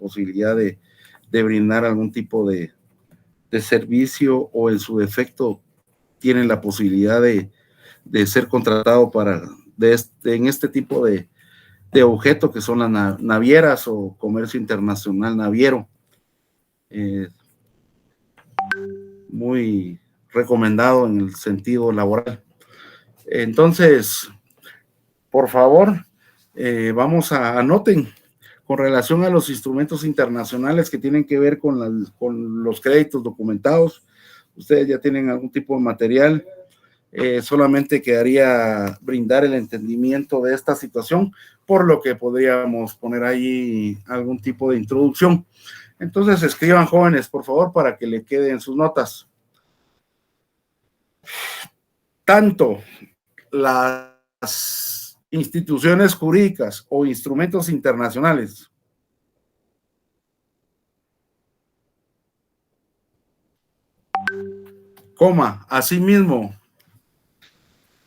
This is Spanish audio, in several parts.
posibilidad de brindar algún tipo de servicio, o en su defecto tienen la posibilidad de ser contratado en este tipo de objeto que son las navieras o comercio internacional naviero. Muy recomendado en el sentido laboral. Entonces, por favor, anoten con relación a los instrumentos internacionales que tienen que ver con los créditos documentados. Ustedes ya tienen algún tipo de material. Solamente quedaría brindar el entendimiento de esta situación, por lo que podríamos poner ahí algún tipo de introducción. Entonces, escriban, jóvenes, por favor, para que le queden sus notas. Tanto las instituciones jurídicas o instrumentos internacionales asimismo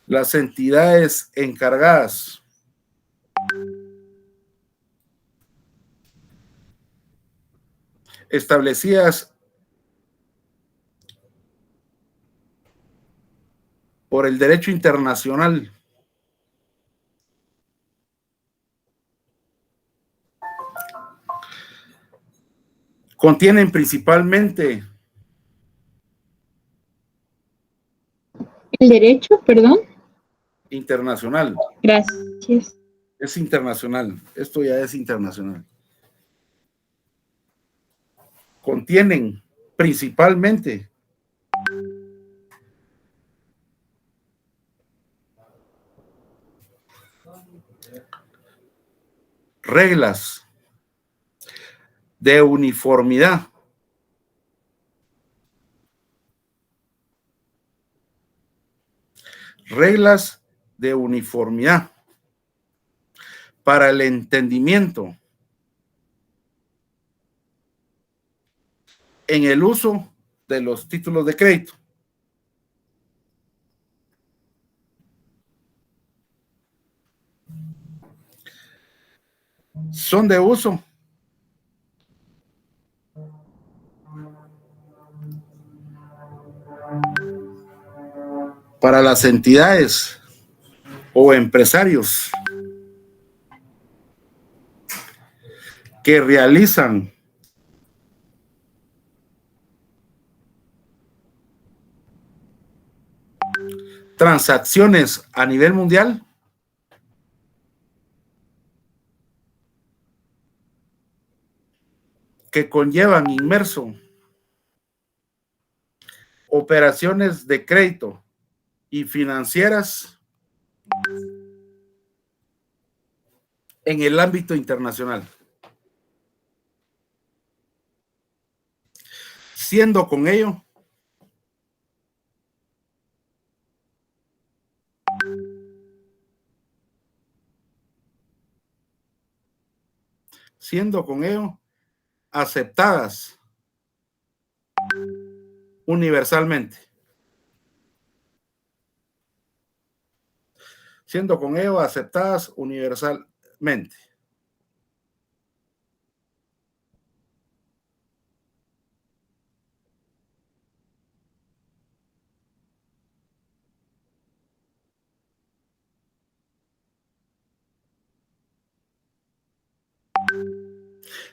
las entidades encargadas establecidas por el derecho internacional contienen principalmente el derecho, perdón. Internacional. Gracias. Es internacional. Esto ya es internacional. Contienen principalmente reglas de uniformidad para el entendimiento en el uso de los títulos de crédito. Son de uso para las entidades o empresarios que realizan transacciones a nivel mundial que conllevan inmerso operaciones de crédito y financieras en el ámbito internacional, siendo con ello aceptadas universalmente.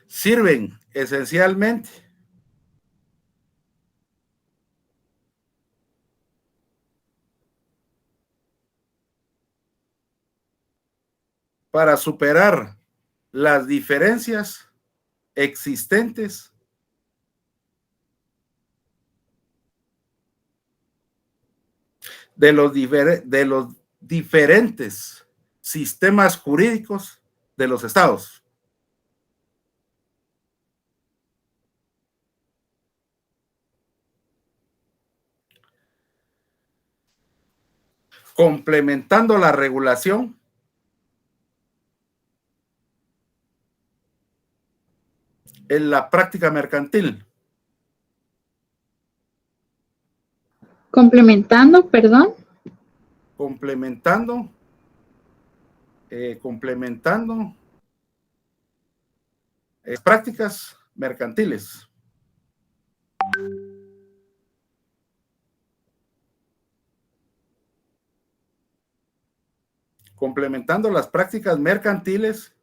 Sirven esencialmente para superar las diferencias existentes de los diferentes sistemas jurídicos de los estados. Complementando la regulación en la práctica mercantil. Complementando, perdón. Complementando prácticas mercantiles. Complementando las prácticas mercantiles,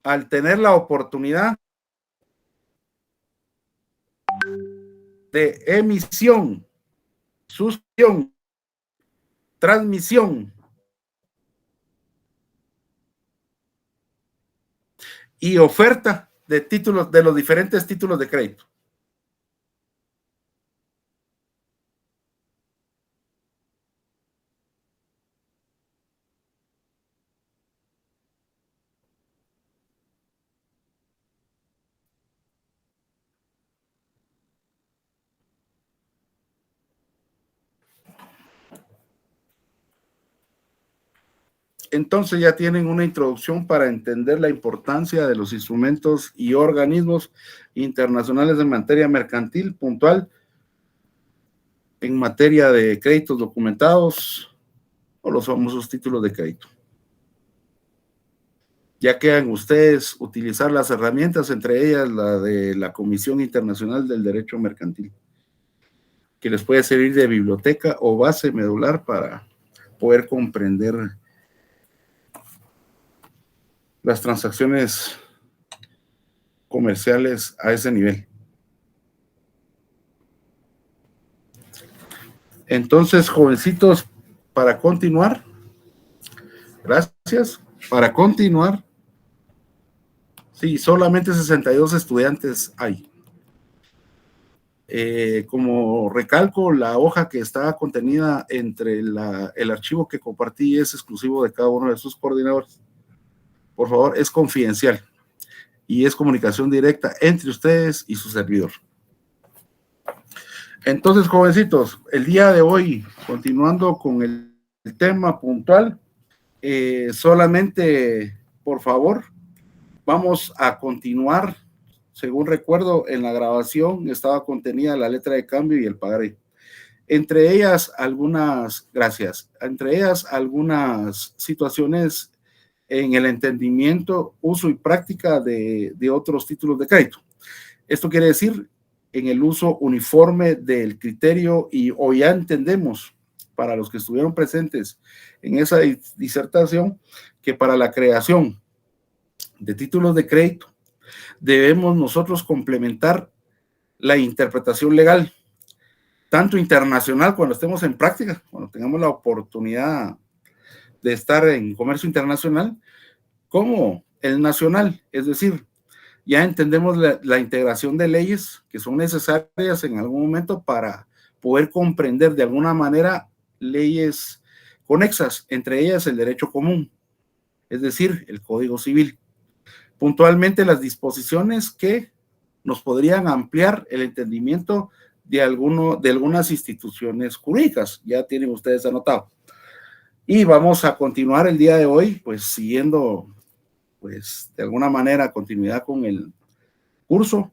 al tener la oportunidad de emisión, suscripción, transmisión y oferta de títulos, de los diferentes títulos de crédito. Entonces ya tienen una introducción para entender la importancia de los instrumentos y organismos internacionales en materia mercantil puntual, en materia de créditos documentados o los famosos títulos de crédito. Ya quedan ustedes utilizar las herramientas, entre ellas la de la Comisión Internacional del Derecho Mercantil, que les puede servir de biblioteca o base medular para poder comprender las transacciones comerciales a ese nivel. Entonces, jovencitos, para continuar, gracias, para continuar, sí, solamente 62 estudiantes hay. Como recalco, la hoja que está contenida entre el archivo que compartí es exclusivo de cada uno de sus coordinadores. Por favor, es confidencial y es comunicación directa entre ustedes y su servidor. Entonces, jovencitos, el día de hoy, continuando con el tema puntual, solamente, por favor, vamos a continuar. Según recuerdo, en la grabación estaba contenida la letra de cambio y el pagaré. Entre ellas, algunas situaciones en el entendimiento, uso y práctica de otros títulos de crédito. Esto quiere decir en el uso uniforme del criterio o ya entendemos, para los que estuvieron presentes en esa disertación, que para la creación de títulos de crédito debemos nosotros complementar la interpretación legal, tanto internacional cuando estemos en práctica, cuando tengamos la oportunidad de estar en comercio internacional, como el nacional, es decir, ya entendemos la integración de leyes que son necesarias en algún momento para poder comprender de alguna manera leyes conexas, entre ellas el derecho común, es decir, el Código Civil. Puntualmente las disposiciones que nos podrían ampliar el entendimiento de algunas instituciones jurídicas, ya tienen ustedes anotado. Y vamos a continuar el día de hoy, pues siguiendo, pues de alguna manera, continuidad con el curso.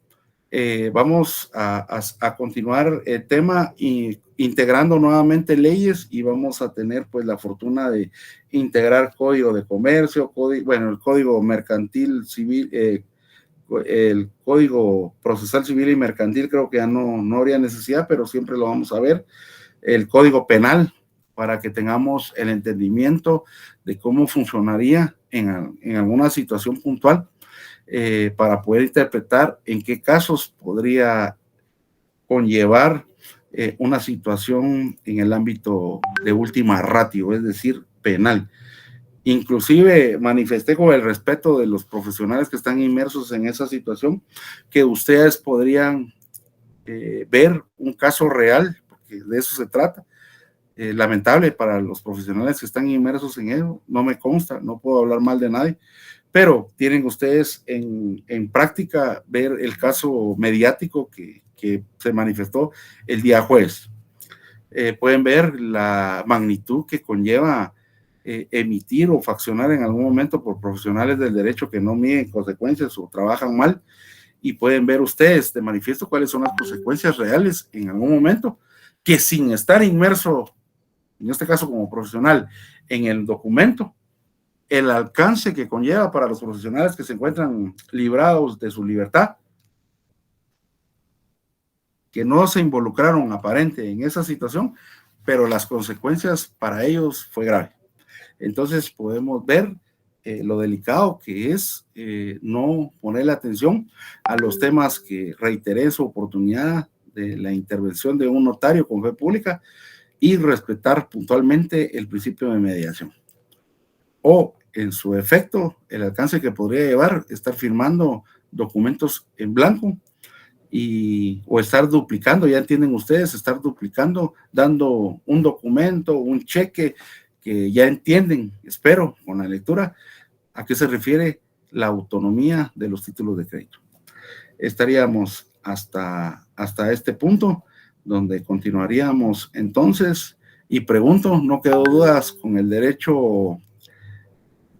Vamos a continuar el tema y integrando nuevamente leyes, y vamos a tener pues la fortuna de integrar código de comercio, el código mercantil civil, el código procesal civil y mercantil creo que ya no habría necesidad, pero siempre lo vamos a ver, el código penal, para que tengamos el entendimiento de cómo funcionaría en alguna situación puntual, para poder interpretar en qué casos podría conllevar una situación en el ámbito de última ratio, es decir, penal. Inclusive manifesté con el respeto de los profesionales que están inmersos en esa situación, que ustedes podrían ver un caso real, porque de eso se trata. Lamentable para los profesionales que están inmersos en ello, no me consta, no puedo hablar mal de nadie, pero tienen ustedes en práctica ver el caso mediático que se manifestó el día jueves. Pueden ver la magnitud que conlleva emitir o faccionar en algún momento por profesionales del derecho que no miden consecuencias o trabajan mal, y pueden ver ustedes de manifiesto cuáles son las consecuencias reales en algún momento, que sin estar inmerso, en este caso como profesional, en el documento, el alcance que conlleva para los profesionales que se encuentran librados de su libertad, que no se involucraron aparente en esa situación, pero las consecuencias para ellos fue grave. Entonces podemos ver lo delicado que es no ponerle atención a los temas que reiteré en su oportunidad de la intervención de un notario con fe pública y respetar puntualmente el principio de mediación. O, en su efecto, el alcance que podría llevar estar firmando documentos en blanco o estar duplicando, ya entienden ustedes, estar duplicando, dando un documento, un cheque, que ya entienden, espero, con la lectura, a qué se refiere la autonomía de los títulos de crédito. Estaríamos hasta este punto, donde continuaríamos entonces, y pregunto, no quedó dudas con el derecho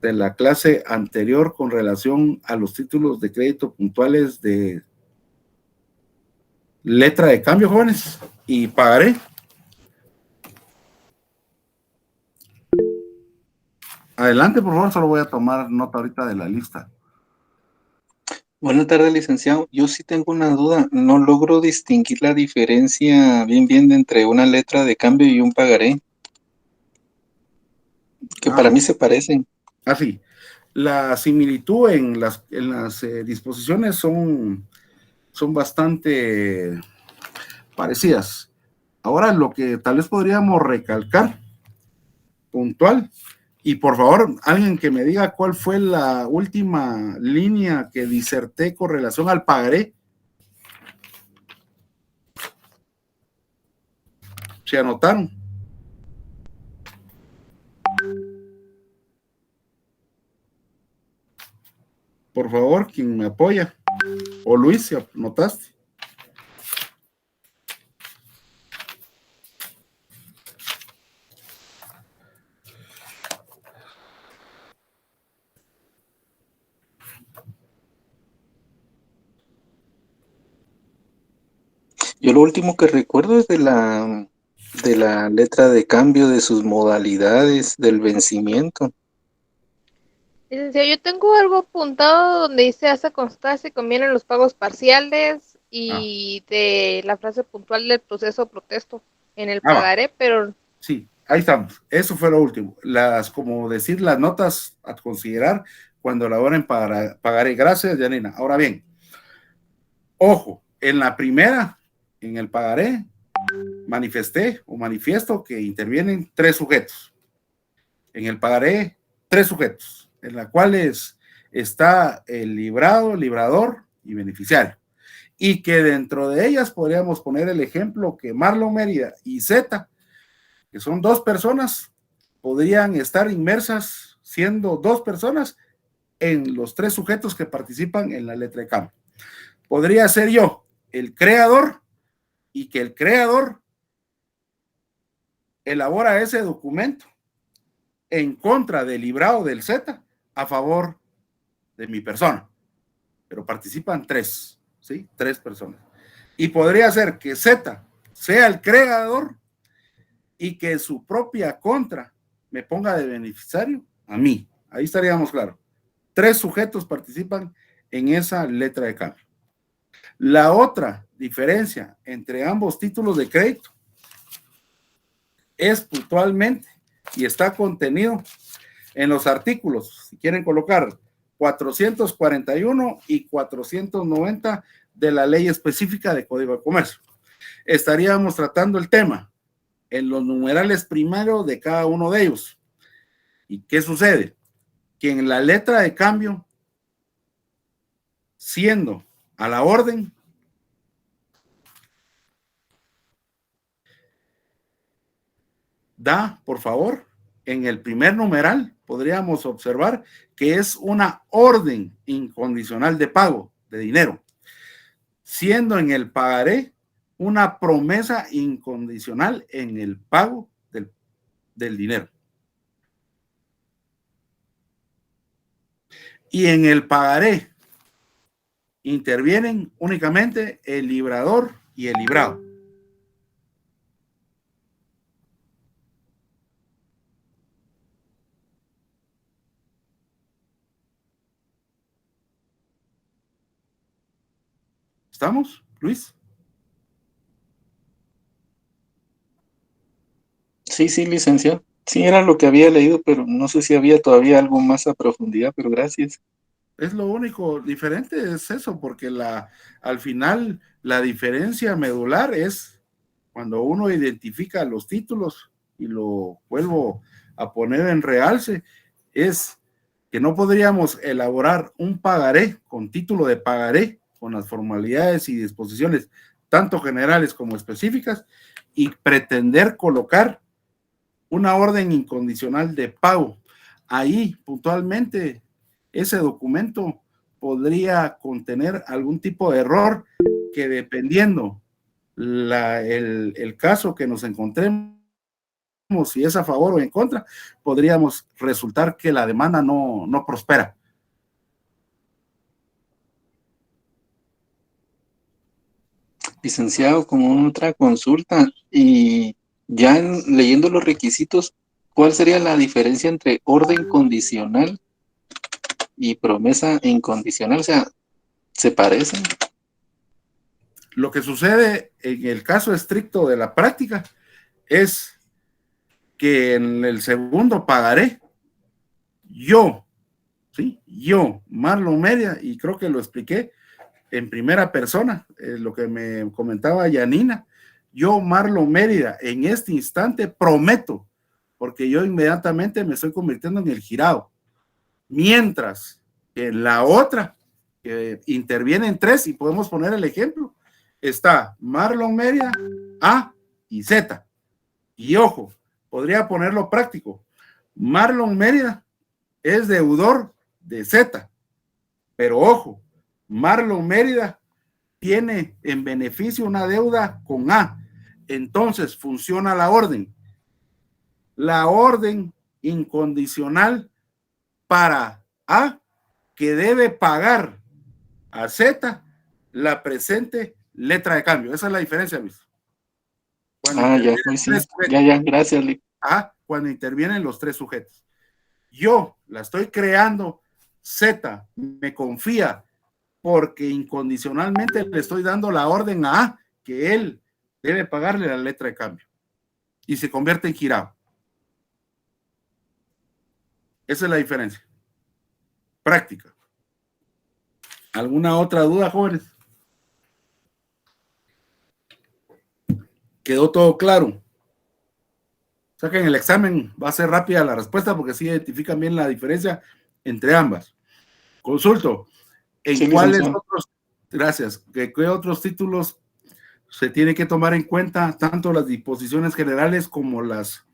de la clase anterior con relación a los títulos de crédito puntuales de letra de cambio, jóvenes, y pagaré. Adelante, por favor, solo voy a tomar nota ahorita de la lista. Buenas tardes, licenciado. Yo sí tengo una duda. No logro distinguir la diferencia bien entre una letra de cambio y un pagaré, que para mí se parecen. Así, la similitud en las disposiciones son bastante parecidas. Ahora, lo que tal vez podríamos recalcar puntual, y por favor, alguien que me diga cuál fue la última línea que diserté con relación al pagaré. ¿Se anotaron? Por favor, quien me apoya. O Luis, ¿se anotaste? Yo lo último que recuerdo es de la letra de cambio, de sus modalidades, del vencimiento. Licenciado, yo tengo algo apuntado donde dice hace constar si convienen los pagos parciales y de la frase puntual del proceso protesto en el pagaré, pero... Sí, ahí estamos. Eso fue lo último. Como decir, las notas a considerar cuando elaboren para pagaré. Gracias, Janina. Ahora bien, ojo, en la primera, en el pagaré, manifiesto que intervienen 3 sujetos. En el pagaré, 3 sujetos, en la cuales está el librado, librador y beneficiario. Y que dentro de ellas podríamos poner el ejemplo que Marlon Mérida y Z, que son 2 personas, podrían estar inmersas siendo 2 personas en los 3 sujetos que participan en la letra de cambio. Podría ser yo, el creador, y que el creador elabora ese documento en contra del librado del Z a favor de mi persona. Pero participan 3, ¿sí? 3 personas. Y podría ser que Z sea el creador y que su propia contra me ponga de beneficiario a mí. Ahí estaríamos claros. 3 sujetos participan en esa letra de cambio. La otra diferencia entre ambos títulos de crédito es puntualmente y está contenido en los artículos, si quieren colocar 441 y 490 de la ley específica de Código de Comercio. Estaríamos tratando el tema en los numerales primarios de cada uno de ellos. ¿Y qué sucede? Que en la letra de cambio, siendo a la orden, da, por favor, en el primer numeral podríamos observar que es una orden incondicional de pago de dinero, siendo en el pagaré una promesa incondicional en el pago del dinero. Y en el pagaré intervienen únicamente el librador y el librado. ¿Estamos, Luis? Sí, sí, licenciado. Sí, era lo que había leído, pero no sé si había todavía algo más a profundidad, pero gracias. Es lo único diferente, es eso, porque al final la diferencia medular es cuando uno identifica los títulos, y lo vuelvo a poner en realce, es que no podríamos elaborar un pagaré con título de pagaré, con las formalidades y disposiciones tanto generales como específicas, y pretender colocar una orden incondicional de pago. Ahí puntualmente ese documento podría contener algún tipo de error que, dependiendo el caso que nos encontremos, si es a favor o en contra, podríamos resultar que la demanda no prospera. Licenciado, como otra consulta, y ya leyendo los requisitos, ¿cuál sería la diferencia entre orden condicional y promesa incondicional? O sea, ¿se parecen? Lo que sucede en el caso estricto de la práctica es que en el segundo pagaré, yo, Marlon Media, y creo que lo expliqué en primera persona, lo que me comentaba Yanina, yo, Marlon Mérida, en este instante prometo, porque yo inmediatamente me estoy convirtiendo en el girado, mientras que en la otra, que intervienen tres, y podemos poner el ejemplo, está Marlon Mérida, A y Z, y ojo, podría ponerlo práctico, Marlon Mérida es deudor de Z, pero ojo, Marlon Mérida tiene en beneficio una deuda con A. Entonces funciona la orden. La orden incondicional para A, que debe pagar a Z la presente letra de cambio. Esa es la diferencia, Luis. Cuando Ya, intervienen pues sí, tres sujetos. ya, gracias, Cuando intervienen los tres sujetos. Yo la estoy creando, Z me confía porque incondicionalmente le estoy dando la orden a A que él debe pagarle la letra de cambio y se convierte en girado. Esa es la diferencia. Práctica. ¿Alguna otra duda, jóvenes? ¿Quedó todo claro? O sea que en el examen va a ser rápida la respuesta porque sí identifican bien la diferencia entre ambas. Consulto. ¿En Sí, cuáles licenciado. otros, gracias, qué otros títulos se tiene que tomar en cuenta tanto las disposiciones generales como las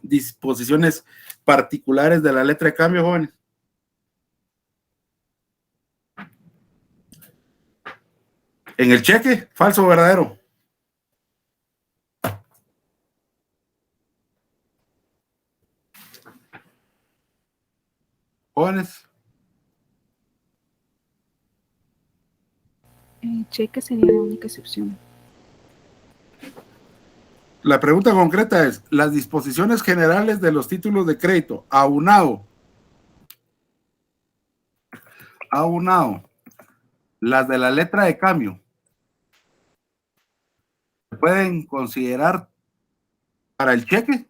disposiciones particulares de la letra de cambio, jóvenes? En el cheque, falso o verdadero. Jóvenes. Cheque sería la única excepción. La pregunta concreta es, las disposiciones generales de los títulos de crédito, aunado, las de la letra de cambio, ¿se pueden considerar para el cheque?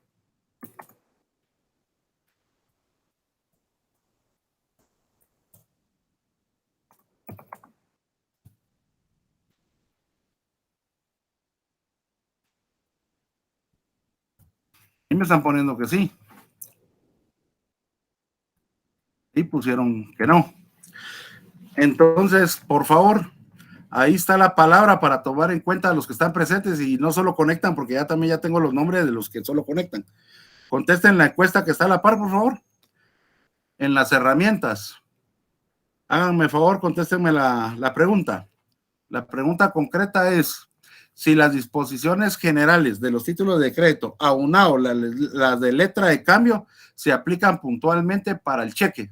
Y me están poniendo que sí. Y pusieron que no. Entonces, por favor, ahí está la palabra para tomar en cuenta a los que están presentes y no solo conectan, porque ya tengo los nombres de los que solo conectan. Contesten la encuesta que está a la par, por favor. En las herramientas. Háganme favor, contéstenme la pregunta. La pregunta concreta es, si las disposiciones generales de los títulos de crédito, aunado las de letra de cambio, se aplican puntualmente para el cheque.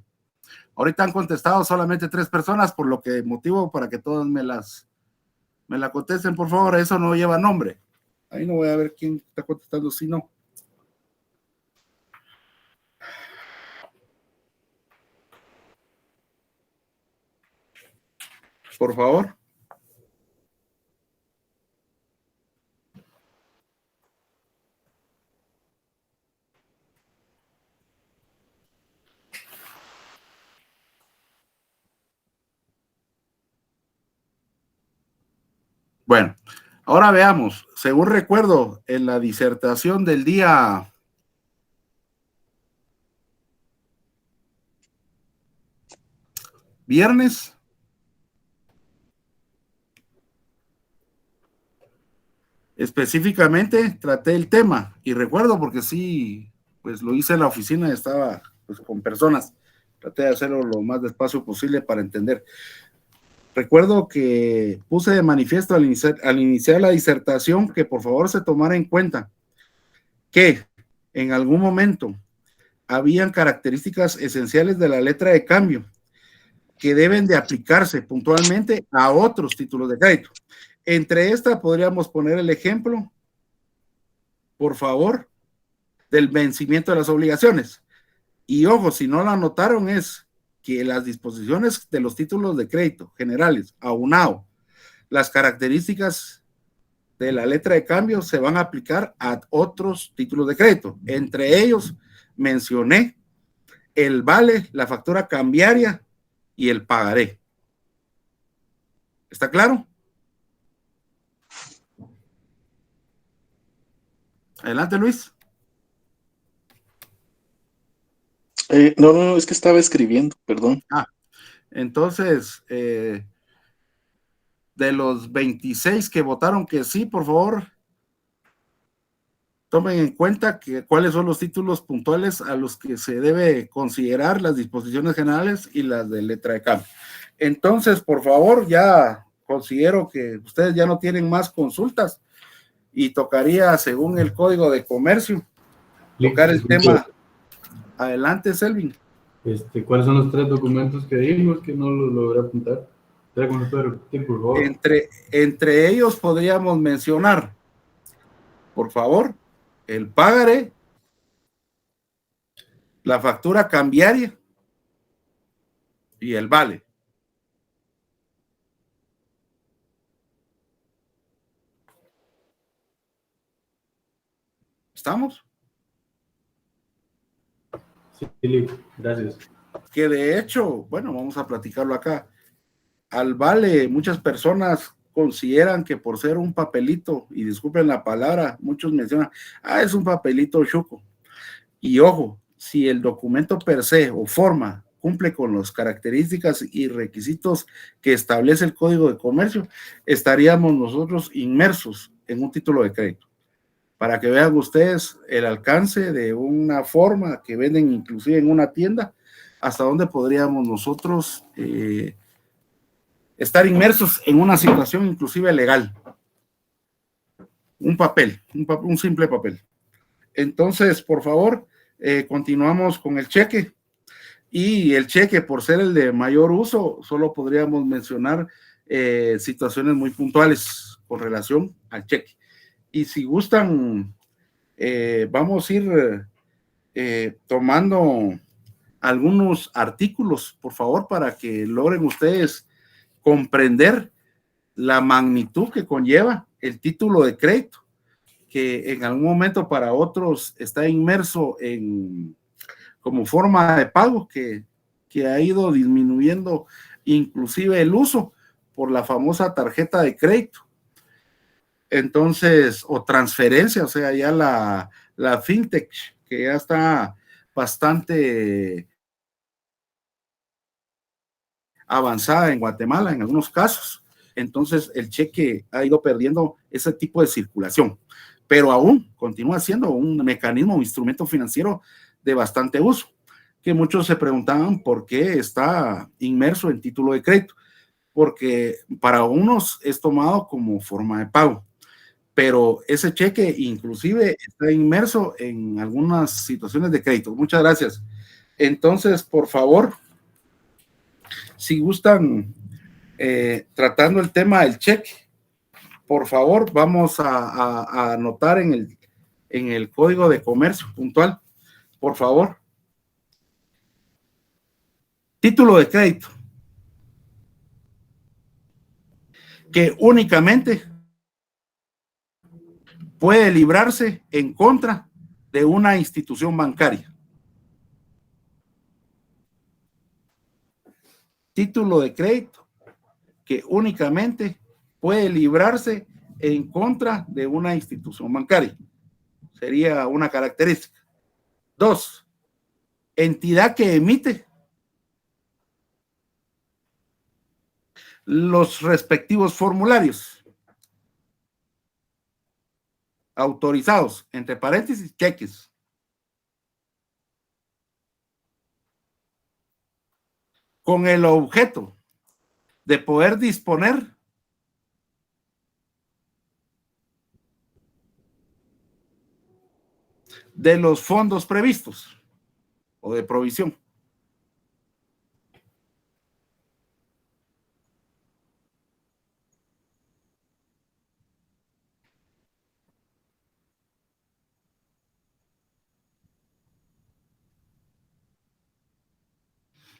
Ahorita han contestado solamente 3 personas, por lo que motivo para que todos me la contesten, por favor. Eso no lleva nombre. Ahí no voy a ver quién está contestando, si no. Por favor. Bueno, ahora veamos, según recuerdo, en la disertación del día viernes, específicamente traté el tema, y recuerdo porque sí, pues lo hice en la oficina, estaba pues con personas, traté de hacerlo lo más despacio posible para entender. Recuerdo que puse de manifiesto al iniciar la disertación que por favor se tomara en cuenta que en algún momento habían características esenciales de la letra de cambio que deben de aplicarse puntualmente a otros títulos de crédito. Entre estas podríamos poner el ejemplo, por favor, del vencimiento de las obligaciones. Y ojo, si no lo anotaron, es que las disposiciones de los títulos de crédito generales, aunado las características de la letra de cambio, se van a aplicar a otros títulos de crédito. Entre ellos mencioné el vale, la factura cambiaria y el pagaré. ¿Está claro? Adelante, Luis. No, es que estaba escribiendo, perdón. Entonces, de los 26 que votaron que sí, por favor, tomen en cuenta cuáles son los títulos puntuales a los que se debe considerar las disposiciones generales y las de letra de cambio. Entonces, por favor, ya considero que ustedes ya no tienen más consultas y tocaría, según el Código de Comercio, tocar el tema. Adelante, Selvin. ¿Cuáles son los 3 documentos que dimos que no los logré apuntar? ¿Me puede repetir, por favor? Entre ellos podríamos mencionar, por favor, el pagaré, la factura cambiaria y el vale. ¿Estamos? Sí, gracias. Que de hecho, bueno, vamos a platicarlo acá. Al vale, muchas personas consideran que por ser un papelito, y disculpen la palabra, muchos mencionan, es un papelito chuco. Y ojo, si el documento per se o forma cumple con las características y requisitos que establece el Código de Comercio, estaríamos nosotros inmersos en un título de crédito. Para que vean ustedes el alcance de una forma que venden inclusive en una tienda, hasta dónde podríamos nosotros estar inmersos en una situación inclusive legal. Un papel, un simple papel. Entonces, por favor, continuamos con el cheque. Y el cheque, por ser el de mayor uso, solo podríamos mencionar situaciones muy puntuales con relación al cheque. Y si gustan, vamos a ir tomando algunos artículos, por favor, para que logren ustedes comprender la magnitud que conlleva el título de crédito, que en algún momento para otros está inmerso como forma de pago que ha ido disminuyendo inclusive el uso por la famosa tarjeta de crédito. Entonces, o transferencia, o sea, ya la fintech, que ya está bastante avanzada en Guatemala en algunos casos. Entonces, el cheque ha ido perdiendo ese tipo de circulación, pero aún continúa siendo un mecanismo, un instrumento financiero de bastante uso, que muchos se preguntaban por qué está inmerso en título de crédito, porque para unos es tomado como forma de pago, pero ese cheque inclusive está inmerso en algunas situaciones de crédito. Muchas gracias. Entonces, por favor, si gustan, tratando el tema del cheque, por favor, vamos a anotar en el Código de Comercio puntual, por favor. Título de crédito, que únicamente puede librarse en contra de una institución bancaria. Título de crédito que únicamente puede librarse en contra de una institución bancaria. Sería una característica. 2, entidad que emite los respectivos formularios autorizados, entre paréntesis, cheques. Con el objeto de poder disponer de los fondos previstos o de provisión.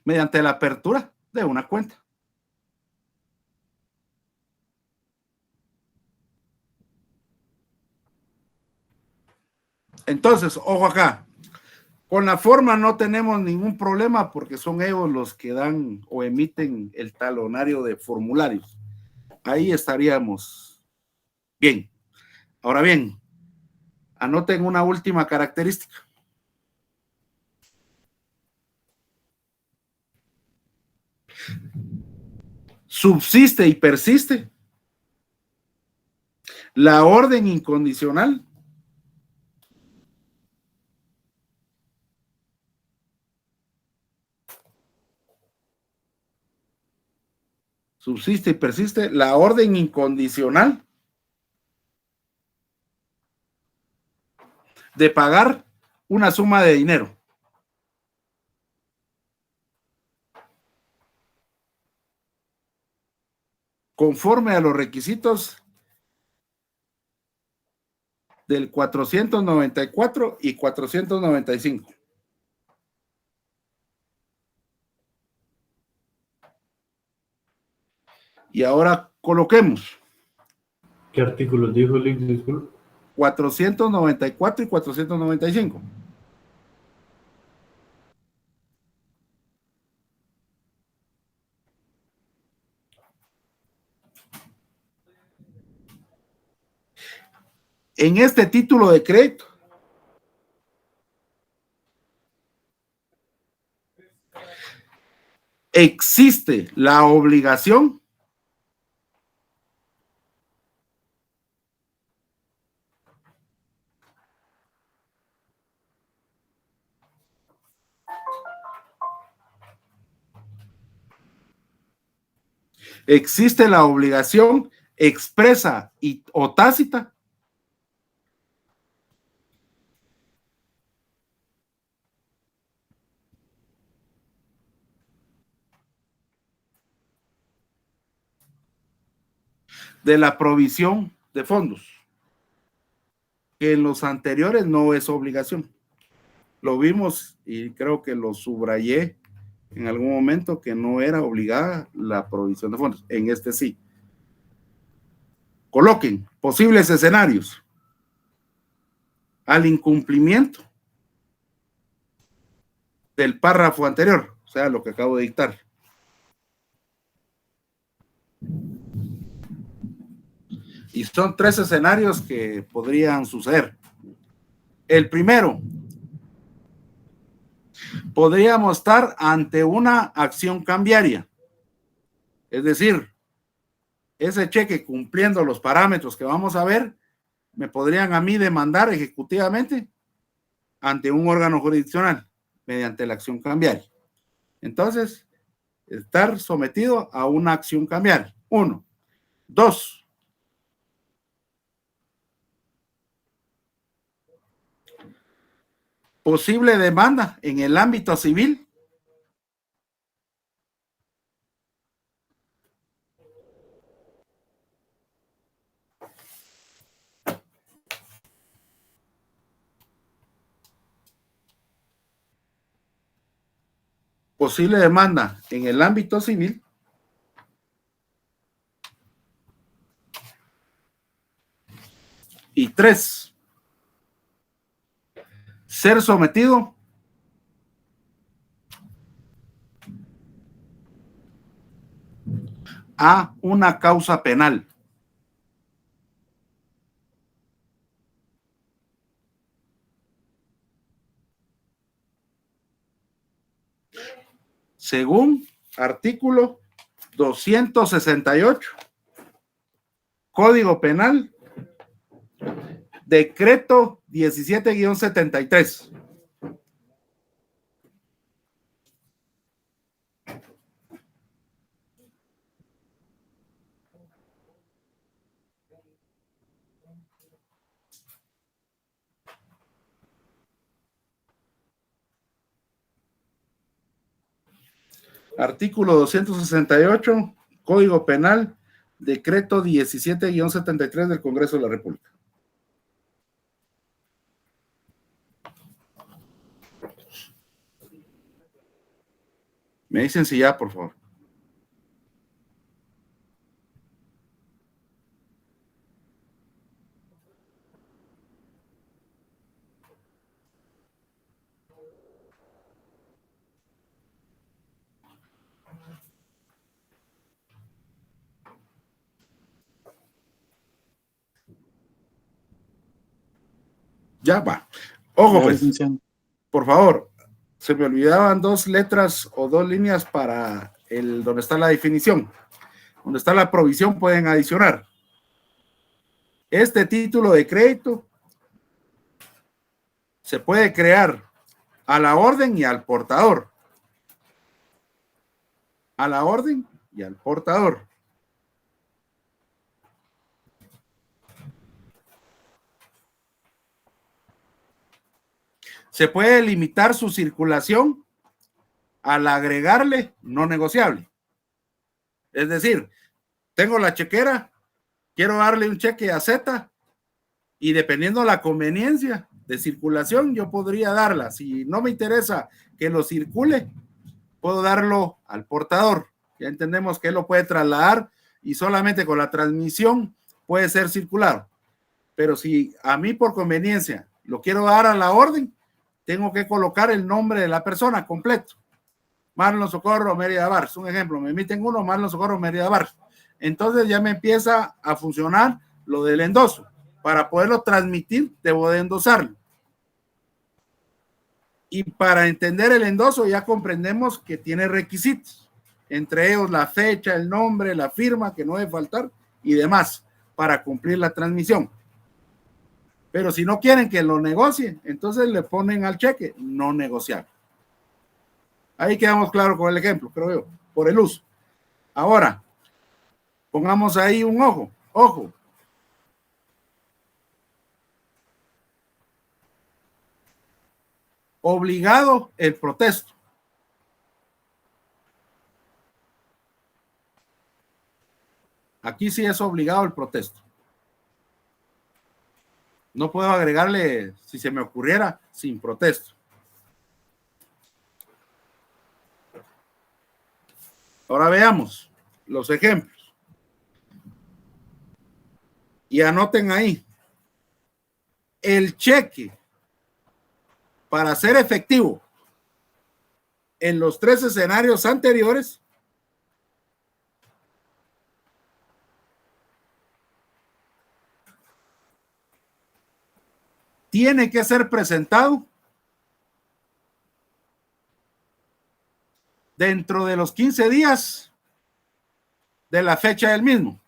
Mediante la apertura de una cuenta. Entonces, ojo acá, con la forma no tenemos ningún problema porque son ellos los que dan o emiten el talonario de formularios. Ahí estaríamos bien. Ahora bien, anoten una última característica. Subsiste y persiste la orden incondicional subsiste y persiste la orden incondicional de pagar una suma de dinero conforme a los requisitos del 494 y 495. Y ahora coloquemos. ¿Qué artículos dijo Lick? Disculpe. 494 y 495. En este título de crédito existe la obligación expresa o tácita de la provisión de fondos, que en los anteriores no es obligación. Lo vimos y creo que lo subrayé en algún momento que no era obligada la provisión de fondos. En este sí. Coloquen posibles escenarios al incumplimiento del párrafo anterior, o sea, lo que acabo de dictar. Y son 3 escenarios que podrían suceder. El primero, podríamos estar ante una acción cambiaria. Es decir, ese cheque cumpliendo los parámetros que vamos a ver, me podrían a mí demandar ejecutivamente ante un órgano jurisdiccional mediante la acción cambiaria. Entonces, estar sometido a una acción cambiaria. 1. 2. Posible demanda en el ámbito civil. Posible demanda en el ámbito civil. Y 3. Ser sometido a una causa penal. según artículo 268, Código Penal, decreto 17-73. Artículo 268, Código Penal, decreto 17-73 del Congreso de la República. Me dicen si ya, por favor. Ya va. Ojo, pues, por favor, se me olvidaban 2 letras o 2 líneas para donde está la definición. Donde está la provisión pueden adicionar. Este título de crédito se puede crear a la orden y al portador. A la orden y al portador. Se puede limitar su circulación al agregarle no negociable. Es decir, tengo la chequera, quiero darle un cheque a Z y dependiendo de la conveniencia de circulación, yo podría darla. Si no me interesa que lo circule, puedo darlo al portador. Ya entendemos que él lo puede trasladar y solamente con la transmisión puede ser circulado. Pero si a mí por conveniencia lo quiero dar a la orden, tengo que colocar el nombre de la persona completo. Marlon Socorro Mérida Barz, un ejemplo, me emiten uno, Marlon Socorro Mérida Barz. Entonces ya me empieza a funcionar lo del endoso. Para poderlo transmitir, debo de endosarlo. Y para entender el endoso ya comprendemos que tiene requisitos, entre ellos la fecha, el nombre, la firma, que no debe faltar, y demás, para cumplir la transmisión. Pero si no quieren que lo negocie, entonces le ponen al cheque no negociable. Ahí quedamos claros con el ejemplo, creo yo, por el uso. Ahora, pongamos ahí un ojo. Ojo. Obligado el protesto. Aquí sí es obligado el protesto. No puedo agregarle, si se me ocurriera, sin protesto. Ahora veamos los ejemplos. Y anoten ahí. El cheque para ser efectivo en los 3 escenarios anteriores tiene que ser presentado dentro de los 15 días de la fecha del mismo.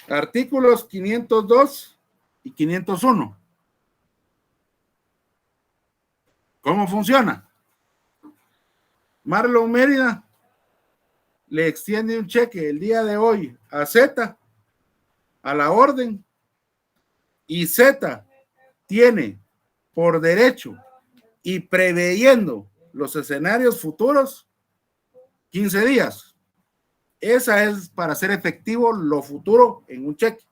Artículos 502 y 501. ¿Cómo funciona? Marlon Mérida le extiende un cheque el día de hoy a Z, a la orden, y Z tiene por derecho y preveyendo los escenarios futuros 15 días. Esa es para hacer efectivo lo futuro en un cheque,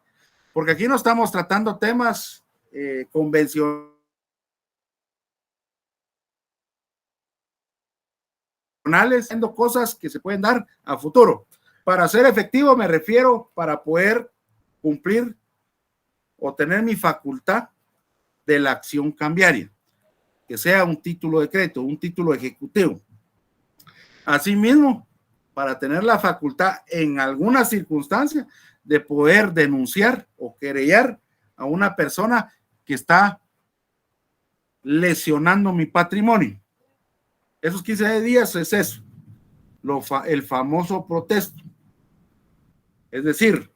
porque aquí no estamos tratando temas convencionales, haciendo cosas que se pueden dar a futuro. Para ser efectivo me refiero para poder cumplir o tener mi facultad de la acción cambiaria, que sea un título de crédito, un título ejecutivo. Asimismo, para tener la facultad en alguna circunstancia de poder denunciar o querellar a una persona que está lesionando mi patrimonio. Esos 15 días es eso, el famoso protesto. Es decir,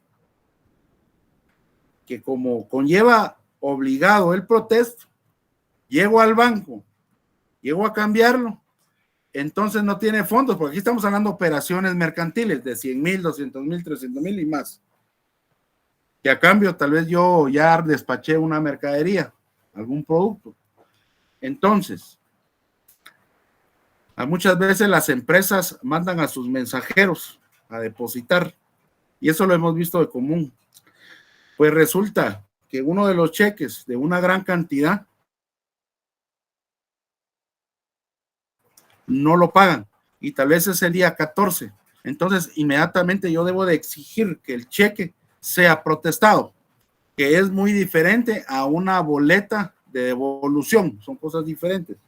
que como conlleva obligado el protesto, llego al banco, llego a cambiarlo, entonces no tiene fondos, porque aquí estamos hablando de operaciones mercantiles de 100,000, 200,000, 300,000 y más. Que a cambio tal vez yo ya despaché una mercadería, algún producto. Entonces, muchas veces las empresas mandan a sus mensajeros a depositar, y eso lo hemos visto de común. Pues resulta que uno de los cheques de una gran cantidad no lo pagan, y tal vez es el día 14. Entonces, inmediatamente yo debo de exigir que el cheque sea protestado, que es muy diferente a una boleta de devolución, son cosas diferentes.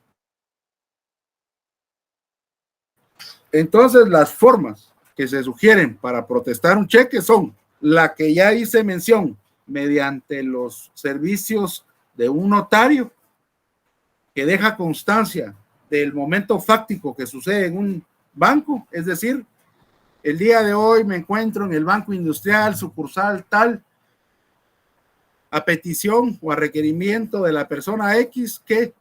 Entonces, las formas que se sugieren para protestar un cheque son la que ya hice mención, mediante los servicios de un notario que deja constancia del momento fáctico que sucede en un banco, es decir, el día de hoy me encuentro en el Banco Industrial, sucursal tal, a petición o a requerimiento de la persona X, que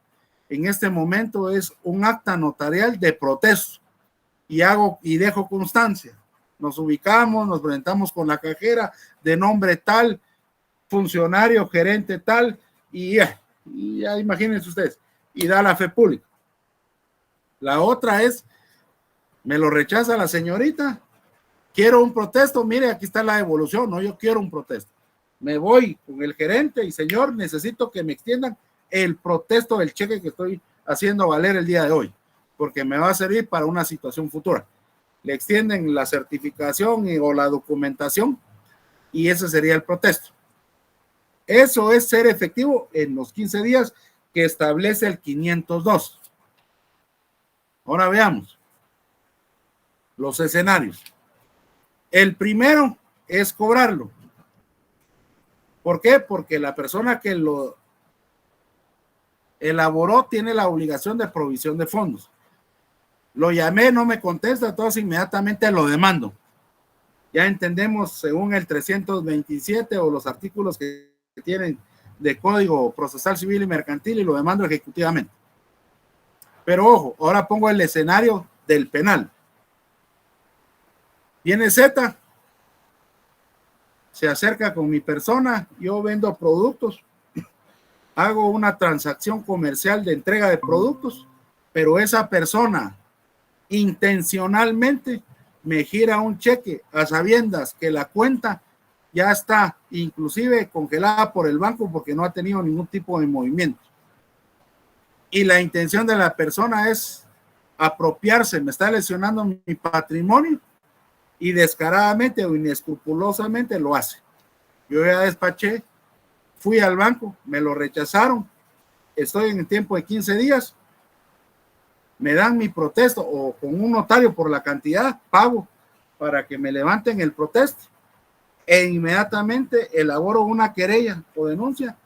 en este momento es un acta notarial de protesto, y dejo constancia. Nos ubicamos, nos presentamos con la cajera de nombre tal, funcionario, gerente tal, y ya imagínense ustedes, y da la fe pública. La otra es, me lo rechaza la señorita, quiero un protesto, mire, aquí está la devolución, no, yo quiero un protesto. Me voy con el gerente y señor, necesito que me extiendan el protesto del cheque que estoy haciendo valer el día de hoy, porque me va a servir para una situación futura. Le extienden la certificación o la documentación y ese sería el protesto. Eso es ser efectivo en los 15 días que establece el 502. Ahora veamos los escenarios. El primero es cobrarlo. ¿Por qué? Porque la persona que lo elaboró tiene la obligación de provisión de fondos. Lo llamé, no me contesta, entonces inmediatamente lo demando. Ya entendemos, según el 327 o los artículos que tienen de Código Procesal Civil y Mercantil, y lo demando ejecutivamente. Pero ojo, ahora pongo el escenario del penal. Viene Z, se acerca con mi persona, yo vendo productos, hago una transacción comercial de entrega de productos, pero esa persona intencionalmente me gira un cheque a sabiendas que la cuenta ya está inclusive congelada por el banco porque no ha tenido ningún tipo de movimiento. Y la intención de la persona es apropiarse, me está lesionando mi patrimonio y descaradamente o inescrupulosamente lo hace. Yo ya despaché, fui al banco, me lo rechazaron, estoy en el tiempo de 15 días, me dan mi protesto o con un notario por la cantidad, pago para que me levanten el protesto e inmediatamente elaboro una querella o denuncia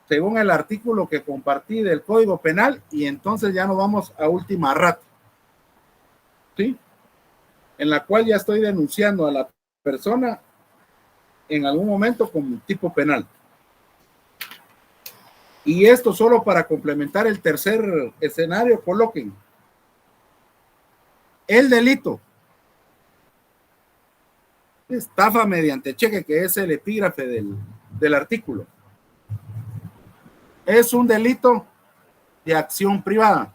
según el artículo que compartí del Código Penal, y entonces ya nos vamos a última rata, ¿sí? En la cual ya estoy denunciando a la persona en algún momento como tipo penal. Y esto solo para complementar el tercer escenario, coloquen el delito estafa mediante cheque, que es el epígrafe del artículo. Es un delito de acción privada.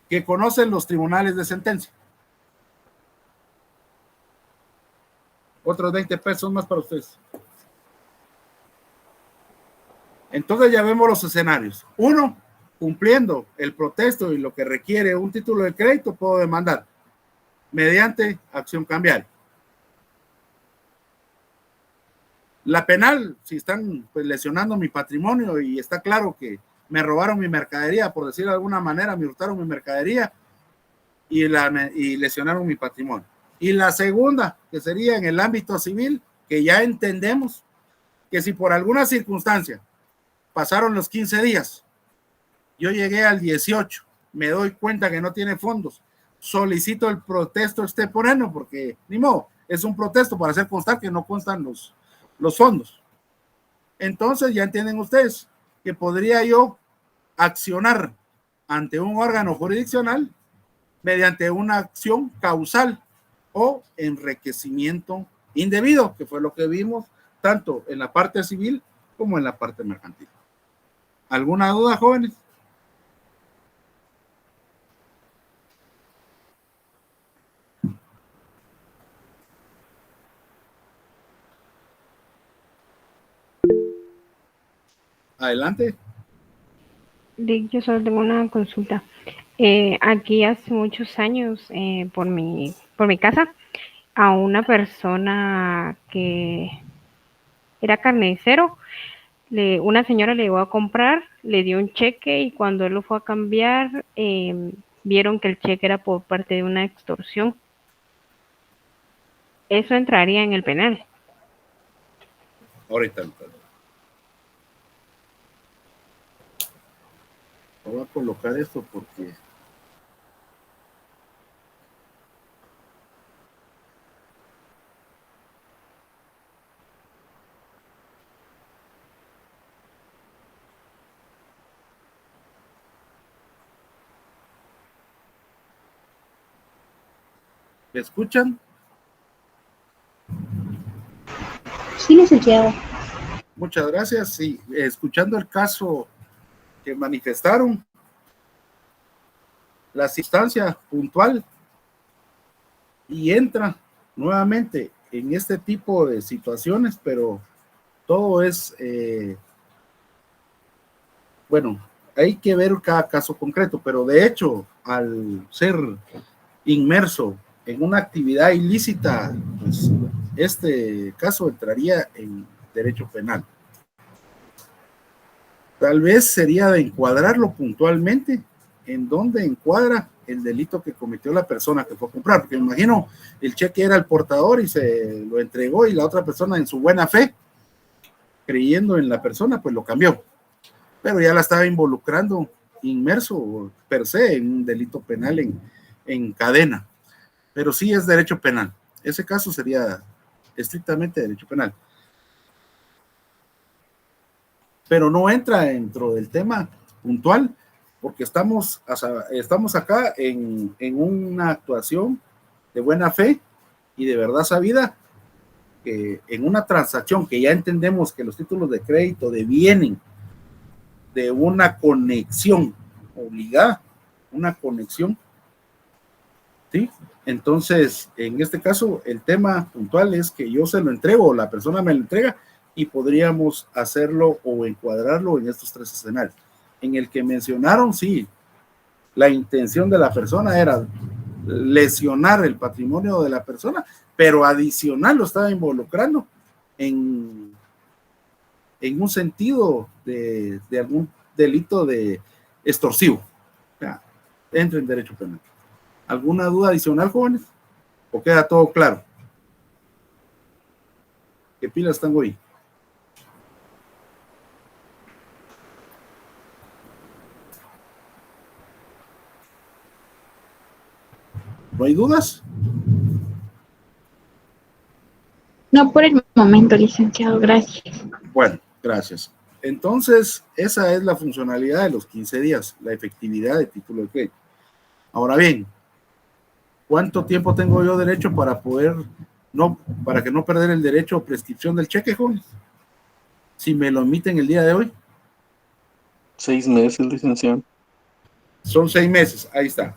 Que conocen los tribunales de sentencia. Otros 20 pesos más para ustedes. Entonces ya vemos los escenarios. Uno, cumpliendo el protesto y lo que requiere un título de crédito, puedo demandar mediante acción cambiaria. La penal, si están pues lesionando mi patrimonio y está claro que me robaron mi mercadería, por decirlo de alguna manera, me hurtaron mi mercadería y lesionaron mi patrimonio. Y la segunda, que sería en el ámbito civil, que ya entendemos que si por alguna circunstancia pasaron los 15 días, yo llegué al 18, me doy cuenta que no tiene fondos, solicito el protesto extemporáneo, porque ni modo, es un protesto para hacer constar que no constan los fondos. Entonces ya entienden ustedes que podría yo accionar ante un órgano jurisdiccional mediante una acción causal o enriquecimiento indebido, que fue lo que vimos tanto en la parte civil como en la parte mercantil. ¿Alguna duda, jóvenes? Adelante. Yo solo tengo una consulta. Aquí hace muchos años, por mi casa, a una persona que era carnicero, una señora le llegó a comprar, le dio un cheque y cuando él lo fue a cambiar, vieron que el cheque era por parte de una extorsión. Eso entraría en el penal. Ahorita. Voy a colocar esto porque ¿me escuchan? Sí, licenciado. Muchas gracias. Sí, escuchando el caso que manifestaron, la circunstancia puntual y entra nuevamente en este tipo de situaciones, pero todo es, bueno, hay que ver cada caso concreto, pero de hecho, al ser inmerso en una actividad ilícita, pues este caso entraría en derecho penal. Tal vez sería de encuadrarlo puntualmente en donde encuadra el delito que cometió la persona que fue a comprar, porque me imagino el cheque era el portador y se lo entregó y la otra persona en su buena fe, creyendo en la persona, pues lo cambió, pero ya la estaba involucrando inmerso per se en un delito penal en cadena, pero sí es derecho penal. Ese caso sería estrictamente derecho penal. Pero no entra dentro del tema puntual, porque estamos acá en una actuación de buena fe y de verdad sabida, que en una transacción que ya entendemos que los títulos de crédito devienen de una conexión obligada, una conexión, ¿sí? Entonces, en este caso, el tema puntual es que yo se lo entrego, la persona me lo entrega, y podríamos hacerlo o encuadrarlo en estos tres escenarios. En el que mencionaron, sí, la intención de la persona era lesionar el patrimonio de la persona, pero adicional lo estaba involucrando en un sentido de algún delito de extorsivo. Ya, entra en derecho penal. ¿Alguna duda adicional, jóvenes? ¿O queda todo claro? ¿Qué pilas están hoy? ¿No hay dudas? No por el momento, licenciado, gracias. Bueno, gracias. Entonces, esa es la funcionalidad de los 15 días, la efectividad de título de crédito. Ahora bien, ¿cuánto tiempo tengo yo derecho para para que no perder el derecho a prescripción del cheque, jóvenes? Si me lo emiten el día de hoy. 6 meses, licenciado. Son 6 meses, ahí está.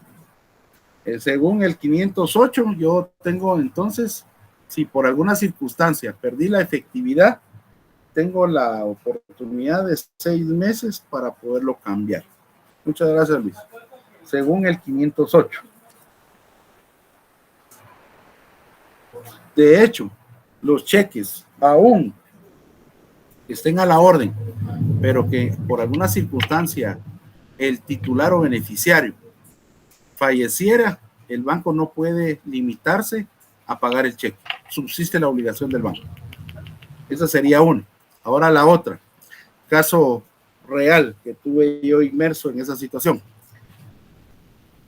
Según el 508, yo tengo entonces, si por alguna circunstancia perdí la efectividad, tengo la oportunidad de 6 meses para poderlo cambiar. Muchas gracias, Luis. Según el 508. De hecho, los cheques, aún estén a la orden pero que por alguna circunstancia el titular o beneficiario falleciera, el banco no puede limitarse a pagar el cheque. Subsiste la obligación del banco. Esa sería una. Ahora la otra, caso real que tuve yo inmerso en esa situación.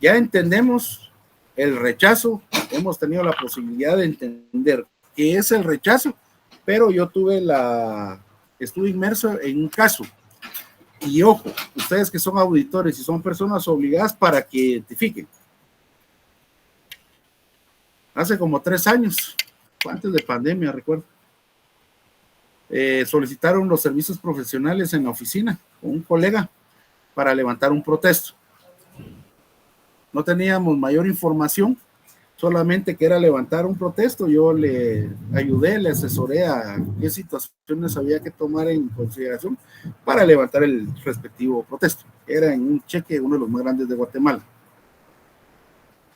Ya entendemos el rechazo, hemos tenido la posibilidad de entender qué es el rechazo, pero yo estuve inmerso en un caso. Y ojo, ustedes que son auditores y son personas obligadas para que identifiquen. Hace como 3 años, antes de pandemia, recuerdo, solicitaron los servicios profesionales en la oficina con un colega para levantar un protesto. No teníamos mayor información, solamente que era levantar un protesto. Yo le ayudé, le asesoré a qué situaciones había que tomar en consideración para levantar el respectivo protesto. Era en un cheque, uno de los más grandes de Guatemala.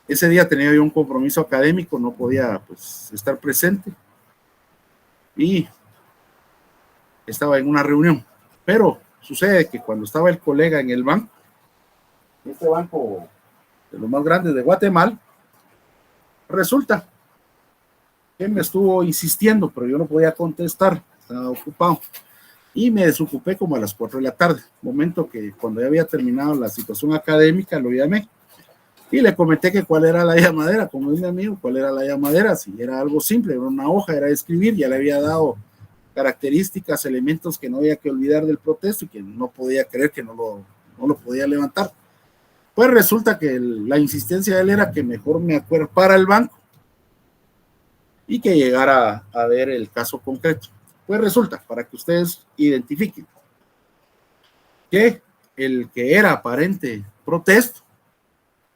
Ese día tenía yo un compromiso académico, no podía pues estar presente y estaba en una reunión. Pero sucede que cuando estaba el colega en el banco, este banco de los más grandes de Guatemala, resulta que me estuvo insistiendo, pero yo no podía contestar, estaba ocupado. Y me desocupé como a las 4 de la tarde, momento que cuando ya había terminado la situación académica, lo llamé y le comenté que cuál era la llamadera, como dice mi amigo, cuál era la llamadera, si era algo simple, era una hoja, era escribir, ya le había dado características, elementos que no había que olvidar del protesto y que no podía creer que no lo podía levantar. Pues resulta que la insistencia de él era que mejor me acuerpara el banco y que llegara a ver el caso concreto. Pues resulta, para que ustedes identifiquen, que el que era aparente protesto,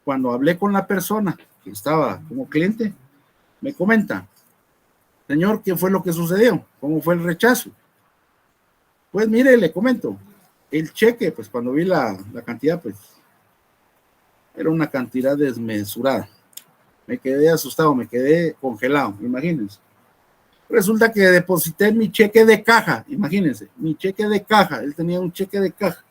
cuando hablé con la persona que estaba como cliente, me comenta: señor, ¿qué fue lo que sucedió? ¿Cómo fue el rechazo? Pues mire, le comento, el cheque, pues cuando vi la cantidad, pues era una cantidad desmesurada. Me quedé asustado, me quedé congelado, imagínense. Resulta que deposité mi cheque de caja, imagínense, mi cheque de caja, él tenía un cheque de caja.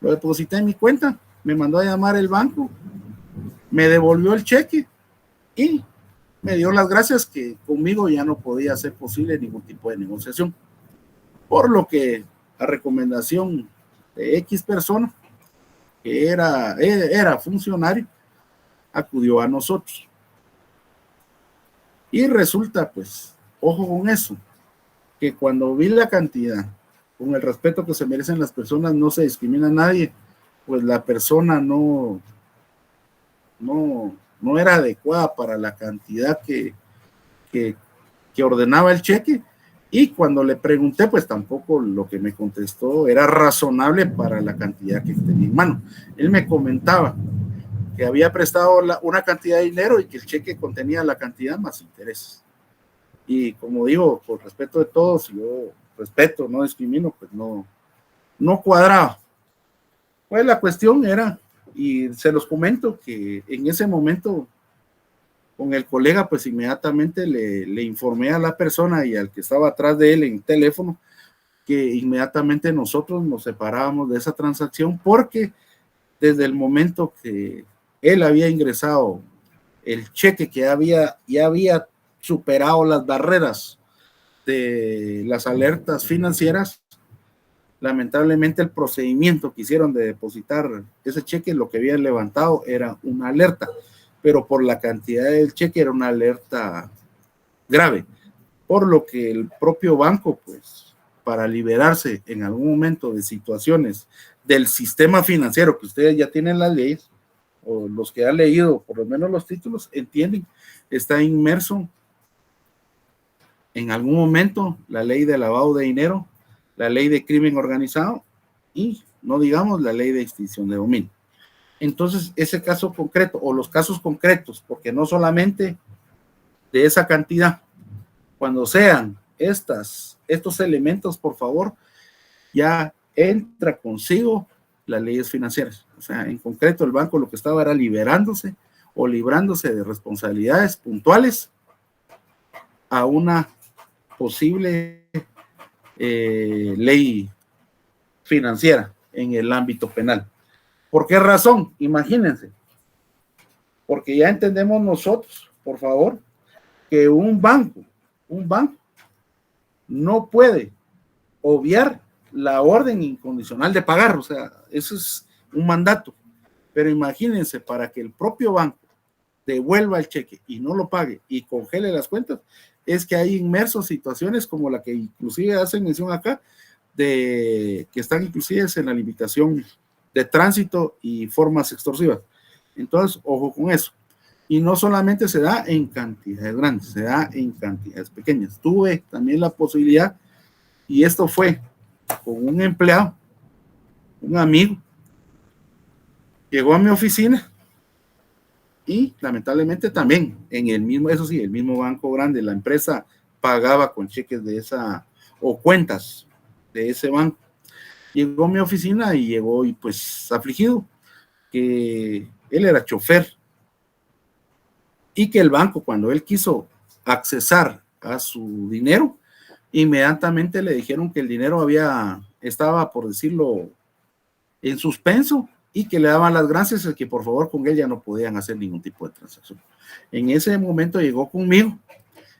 Lo deposité en mi cuenta, me mandó a llamar el banco, me devolvió el cheque y me dio las gracias que conmigo ya no podía ser posible ningún tipo de negociación. Por lo que a recomendación de X persona, que era funcionario, acudió a nosotros. Y resulta, pues, ojo con eso, que cuando vi la cantidad, con el respeto que se merecen las personas, no se discrimina a nadie, pues la persona no era adecuada para la cantidad que ordenaba el cheque. Y cuando le pregunté, pues tampoco lo que me contestó era razonable para la cantidad que tenía en mano. Él me comentaba que había prestado una cantidad de dinero y que el cheque contenía la cantidad más intereses. Y como digo, por respeto de todos, yo respeto, no discrimino, pues no cuadraba. Pues la cuestión era, y se los comento, que en ese momento con el colega, pues inmediatamente le informé a la persona y al que estaba atrás de él en teléfono que inmediatamente nosotros nos separábamos de esa transacción, porque desde el momento que él había ingresado el cheque, que ya había superado las barreras de las alertas financieras, lamentablemente el procedimiento que hicieron de depositar ese cheque, lo que habían levantado era una alerta, pero por la cantidad del cheque era una alerta grave, por lo que el propio banco, pues, para liberarse en algún momento de situaciones del sistema financiero, que ustedes ya tienen las leyes, o los que han leído por lo menos los títulos, entienden, está inmerso en algún momento la ley de lavado de dinero, la ley de crimen organizado y, no digamos, la ley de extinción de dominio. Entonces, ese caso concreto, o los casos concretos, porque no solamente de esa cantidad, cuando sean estos elementos, por favor, ya entra consigo las leyes financieras. O sea, en concreto, el banco lo que estaba era liberándose o librándose de responsabilidades puntuales a una posible ley financiera en el ámbito penal. ¿Por qué razón? Imagínense. Porque ya entendemos nosotros, por favor, que un banco no puede obviar la orden incondicional de pagar, o sea, eso es un mandato. Pero imagínense, para que el propio banco devuelva el cheque y no lo pague y congele las cuentas, es que hay inmersos situaciones como la que inclusive hacen mención acá, de que están inclusive en la limitación de tránsito y formas extorsivas. Entonces, ojo con eso. Y no solamente se da en cantidades grandes, se da en cantidades pequeñas. Tuve también la posibilidad, y esto fue con un empleado, un amigo, llegó a mi oficina y lamentablemente también en el mismo, eso sí, el mismo banco grande, la empresa pagaba con cheques de esa, o cuentas de ese banco. Llegó a mi oficina y llegó y pues afligido, que él era chofer y que el banco, cuando él quiso accesar a su dinero, inmediatamente le dijeron que el dinero estaba, por decirlo, en suspenso, y que le daban las gracias y que por favor con él ya no podían hacer ningún tipo de transacción. En ese momento llegó conmigo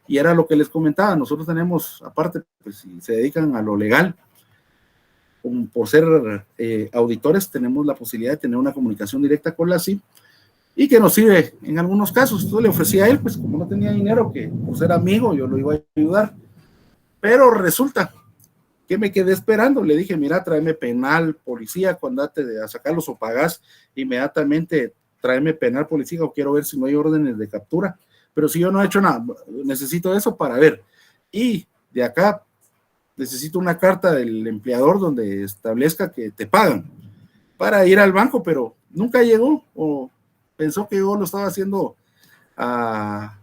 y era lo que les comentaba. Nosotros tenemos, aparte, pues si se dedican a lo legal, por ser auditores, tenemos la posibilidad de tener una comunicación directa con la CIP y que nos sirve en algunos casos. Entonces le ofrecí a él, pues como no tenía dinero, que por ser amigo yo lo iba a ayudar, pero resulta que me quedé esperando. Le dije, mira, tráeme penal, policía, cuando andate a sacarlos o pagás, inmediatamente tráeme penal, policía, o quiero ver si no hay órdenes de captura. Pero si yo no he hecho nada, necesito eso para ver. Y de acá necesito una carta del empleador donde establezca que te pagan para ir al banco, pero nunca llegó, o pensó que yo lo estaba haciendo a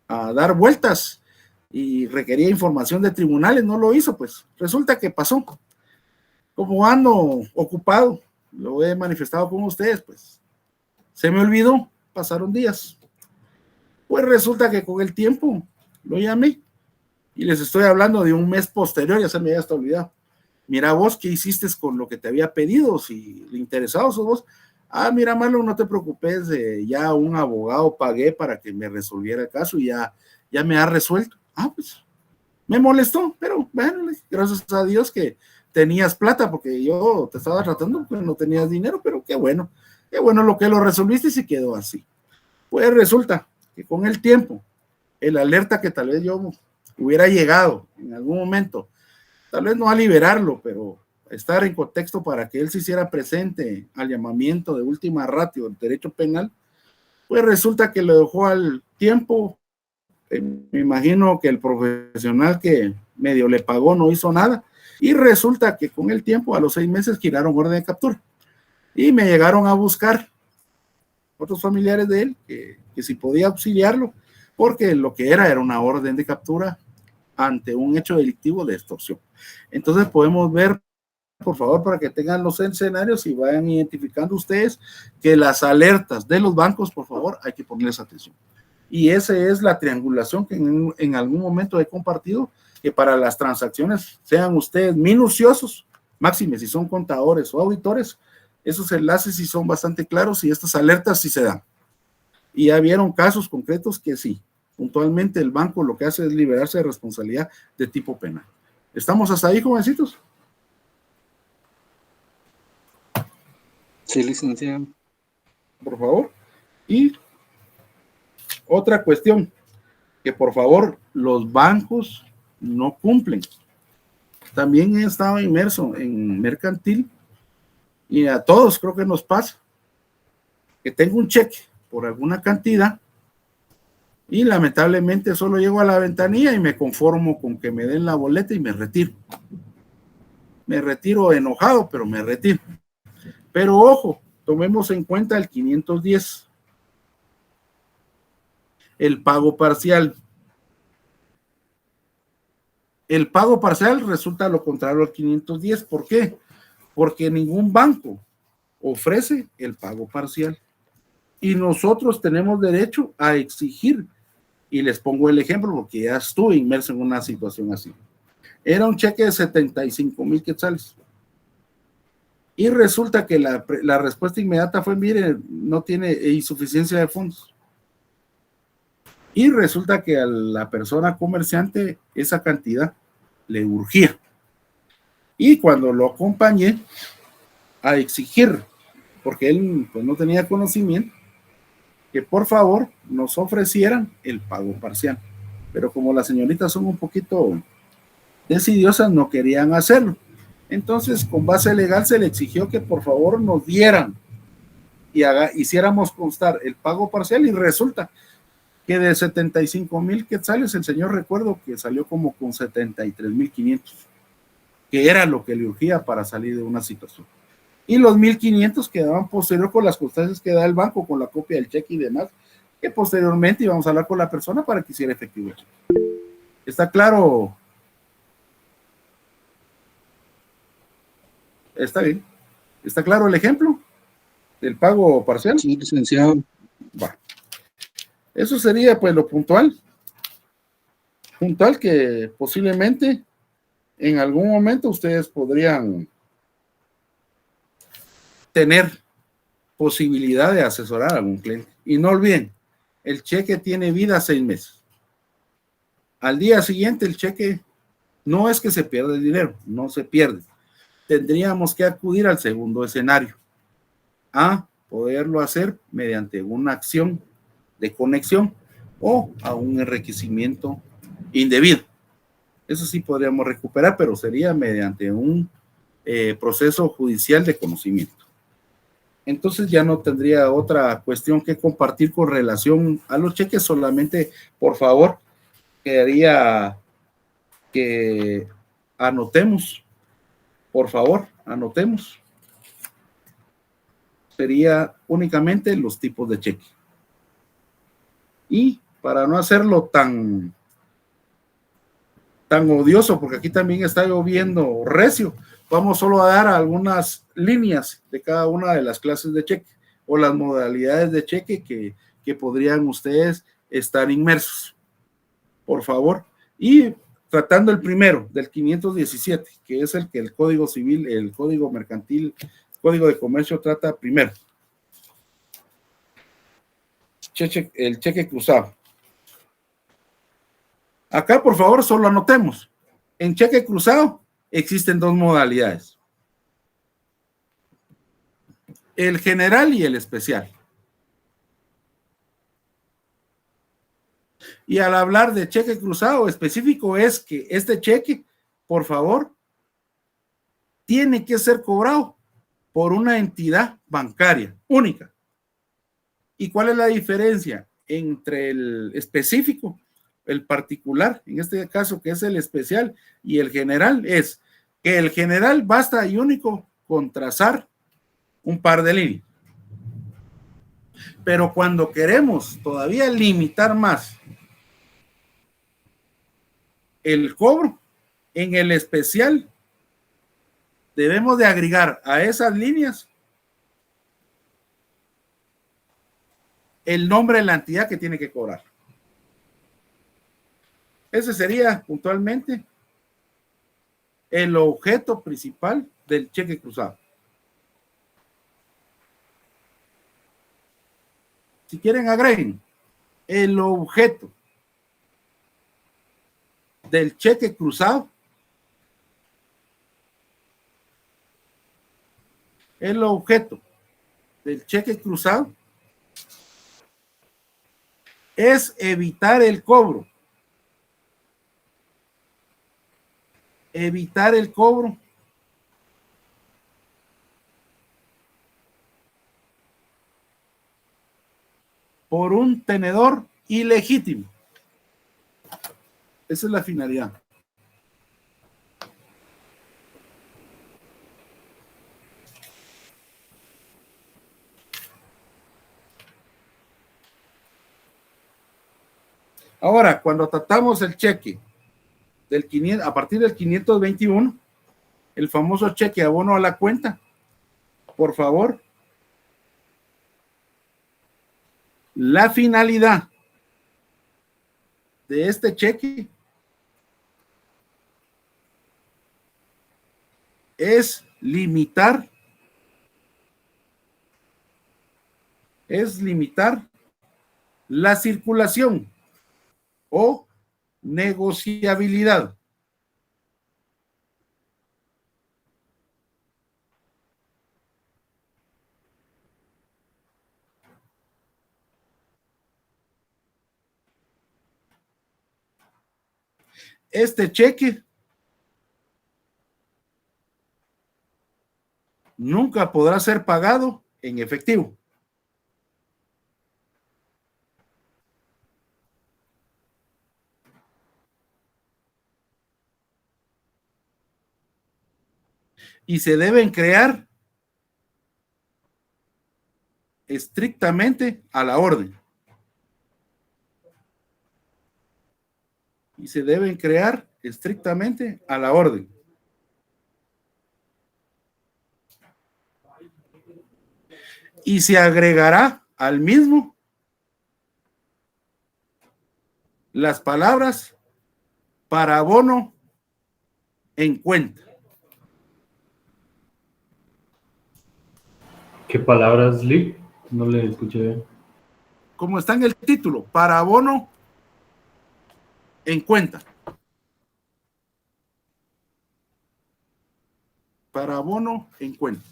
dar vueltas y requería información de tribunales, no lo hizo. Pues resulta que pasó. Como ando ocupado, lo he manifestado con ustedes, pues se me olvidó, pasaron días. Pues resulta que con el tiempo lo llamé y les estoy hablando de un mes posterior, ya se me había hasta olvidado. Mira vos, ¿qué hiciste con lo que te había pedido? Si le interesaba sos vos. Mira, Marlon, no te preocupes, ya un abogado pagué para que me resolviera el caso y ya me ha resuelto. Pues me molestó, pero bueno, gracias a Dios que tenías plata, porque yo te estaba tratando, pues no tenías dinero, pero qué bueno lo que lo resolviste y se quedó así. Pues resulta que con el tiempo, el alerta que tal vez yo hubiera llegado en algún momento, tal vez no a liberarlo, pero estar en contexto para que él se hiciera presente al llamamiento de última ratio del derecho penal, pues resulta que lo dejó al tiempo. Me imagino que el profesional que medio le pagó no hizo nada, y resulta que con el tiempo, a los 6 meses, giraron orden de captura y me llegaron a buscar otros familiares de él que si podía auxiliarlo, porque lo que era una orden de captura ante un hecho delictivo de extorsión. Entonces podemos ver, por favor, para que tengan los escenarios y vayan identificando ustedes, que las alertas de los bancos, por favor, hay que ponerles atención. Y esa es la triangulación que en algún momento he compartido, que para las transacciones sean ustedes minuciosos, máxime si son contadores o auditores, esos enlaces sí son bastante claros y estas alertas sí se dan. Y ya vieron casos concretos que sí, puntualmente el banco lo que hace es liberarse de responsabilidad de tipo penal. ¿Estamos hasta ahí, jovencitos? Sí, licenciado. Por favor. Y otra cuestión, que por favor los bancos no cumplen. También he estado inmerso en mercantil y a todos creo que nos pasa que tengo un cheque por alguna cantidad y lamentablemente solo llego a la ventanilla y me conformo con que me den la boleta y me retiro. Me retiro enojado, pero me retiro. Pero ojo, tomemos en cuenta el 510. El pago parcial. El pago parcial resulta lo contrario al 510. ¿Por qué? Porque ningún banco ofrece el pago parcial. Y nosotros tenemos derecho a exigir. Y les pongo el ejemplo porque ya estuve inmerso en una situación así. Era un cheque de 75,000 quetzales. Y resulta que la respuesta inmediata fue, mire, no tiene insuficiencia de fondos. Y resulta que a la persona comerciante esa cantidad le urgía. Y cuando lo acompañé a exigir, porque él pues no tenía conocimiento, que por favor nos ofrecieran el pago parcial. Pero como las señoritas son un poquito decidiosas, no querían hacerlo. Entonces, con base legal se le exigió que por favor nos dieran y hiciéramos constar el pago parcial, y resulta que de 75,000 quetzales, el señor recuerdo que salió como con 73,500, que era lo que le urgía para salir de una situación. Y los 1,500 quedaban posterior con las constancias que da el banco, con la copia del cheque y demás, que posteriormente íbamos a hablar con la persona para que hiciera efectivo el cheque. ¿Está claro? Está bien. ¿Está claro el ejemplo del pago parcial? Sí, licenciado. Va. Eso sería pues lo puntual que posiblemente en algún momento ustedes podrían tener posibilidad de asesorar a algún cliente. Y no olviden, el cheque tiene vida 6 meses. Al día siguiente el cheque no es que se pierda el dinero, no se pierde. Tendríamos que acudir al segundo escenario, a poderlo hacer mediante una acción de conexión o a un enriquecimiento indebido. Eso sí podríamos recuperar, pero sería mediante un proceso judicial de conocimiento. Entonces ya no tendría otra cuestión que compartir con relación a los cheques. Solamente, por favor, quedaría que anotemos, por favor, anotemos. Sería únicamente los tipos de cheque. Y para no hacerlo tan odioso, porque aquí también está lloviendo recio, vamos solo a dar algunas líneas de cada una de las clases de cheque o las modalidades de cheque que podrían ustedes estar inmersos, por favor. Y tratando el primero, del 517, que es el que el Código Civil, el Código Mercantil, Código de Comercio trata primero. El cheque cruzado. Acá, por favor, solo anotemos. En cheque cruzado existen dos modalidades: el general y el especial. Y al hablar de cheque cruzado específico es que este cheque, por favor, tiene que ser cobrado por una entidad bancaria única. ¿Y cuál es la diferencia entre el específico, el particular, en este caso que es el especial, y el general? Es que el general basta y único con trazar un par de líneas. Pero cuando queremos todavía limitar más el cobro, en el especial debemos de agregar a esas líneas el nombre de la entidad que tiene que cobrar. Ese sería puntualmente el objeto principal del cheque cruzado. Si quieren, agreguen el objeto del cheque cruzado. El objeto del cheque cruzado es evitar el cobro. Evitar el cobro por un tenedor ilegítimo. Esa es la finalidad. Ahora, cuando tratamos el cheque del 500, a partir del 521, el famoso cheque abono a la cuenta, por favor, la finalidad de este cheque es limitar es limitar la circulación o negociabilidad. Este cheque nunca podrá ser pagado en efectivo. Y se deben crear estrictamente a la orden. Y se deben crear estrictamente a la orden. Y se agregará al mismo las palabras para abono en cuenta. ¿Qué palabras, Lee? No le escuché bien. Como está en el título, para abono en cuenta. Para abono en cuenta.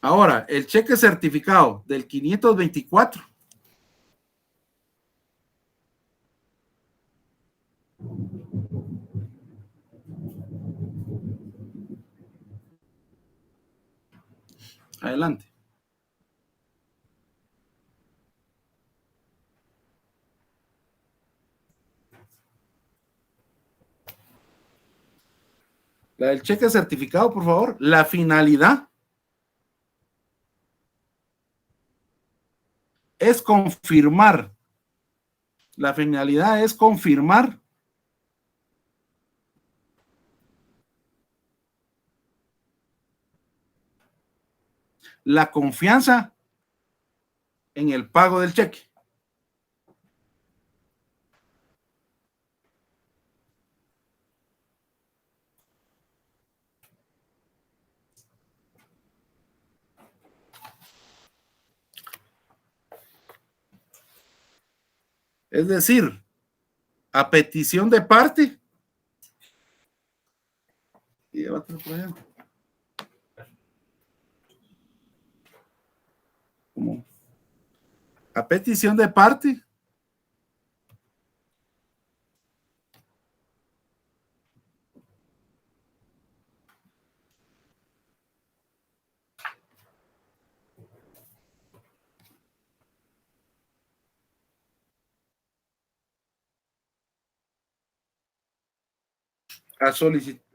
Ahora, el cheque certificado del 524 adelante. La del cheque certificado, por favor. La finalidad es confirmar. La finalidad es confirmar la confianza en el pago del cheque. Es decir, a petición de parte. Y llévatelo por allá. ¿Cómo? A petición de parte.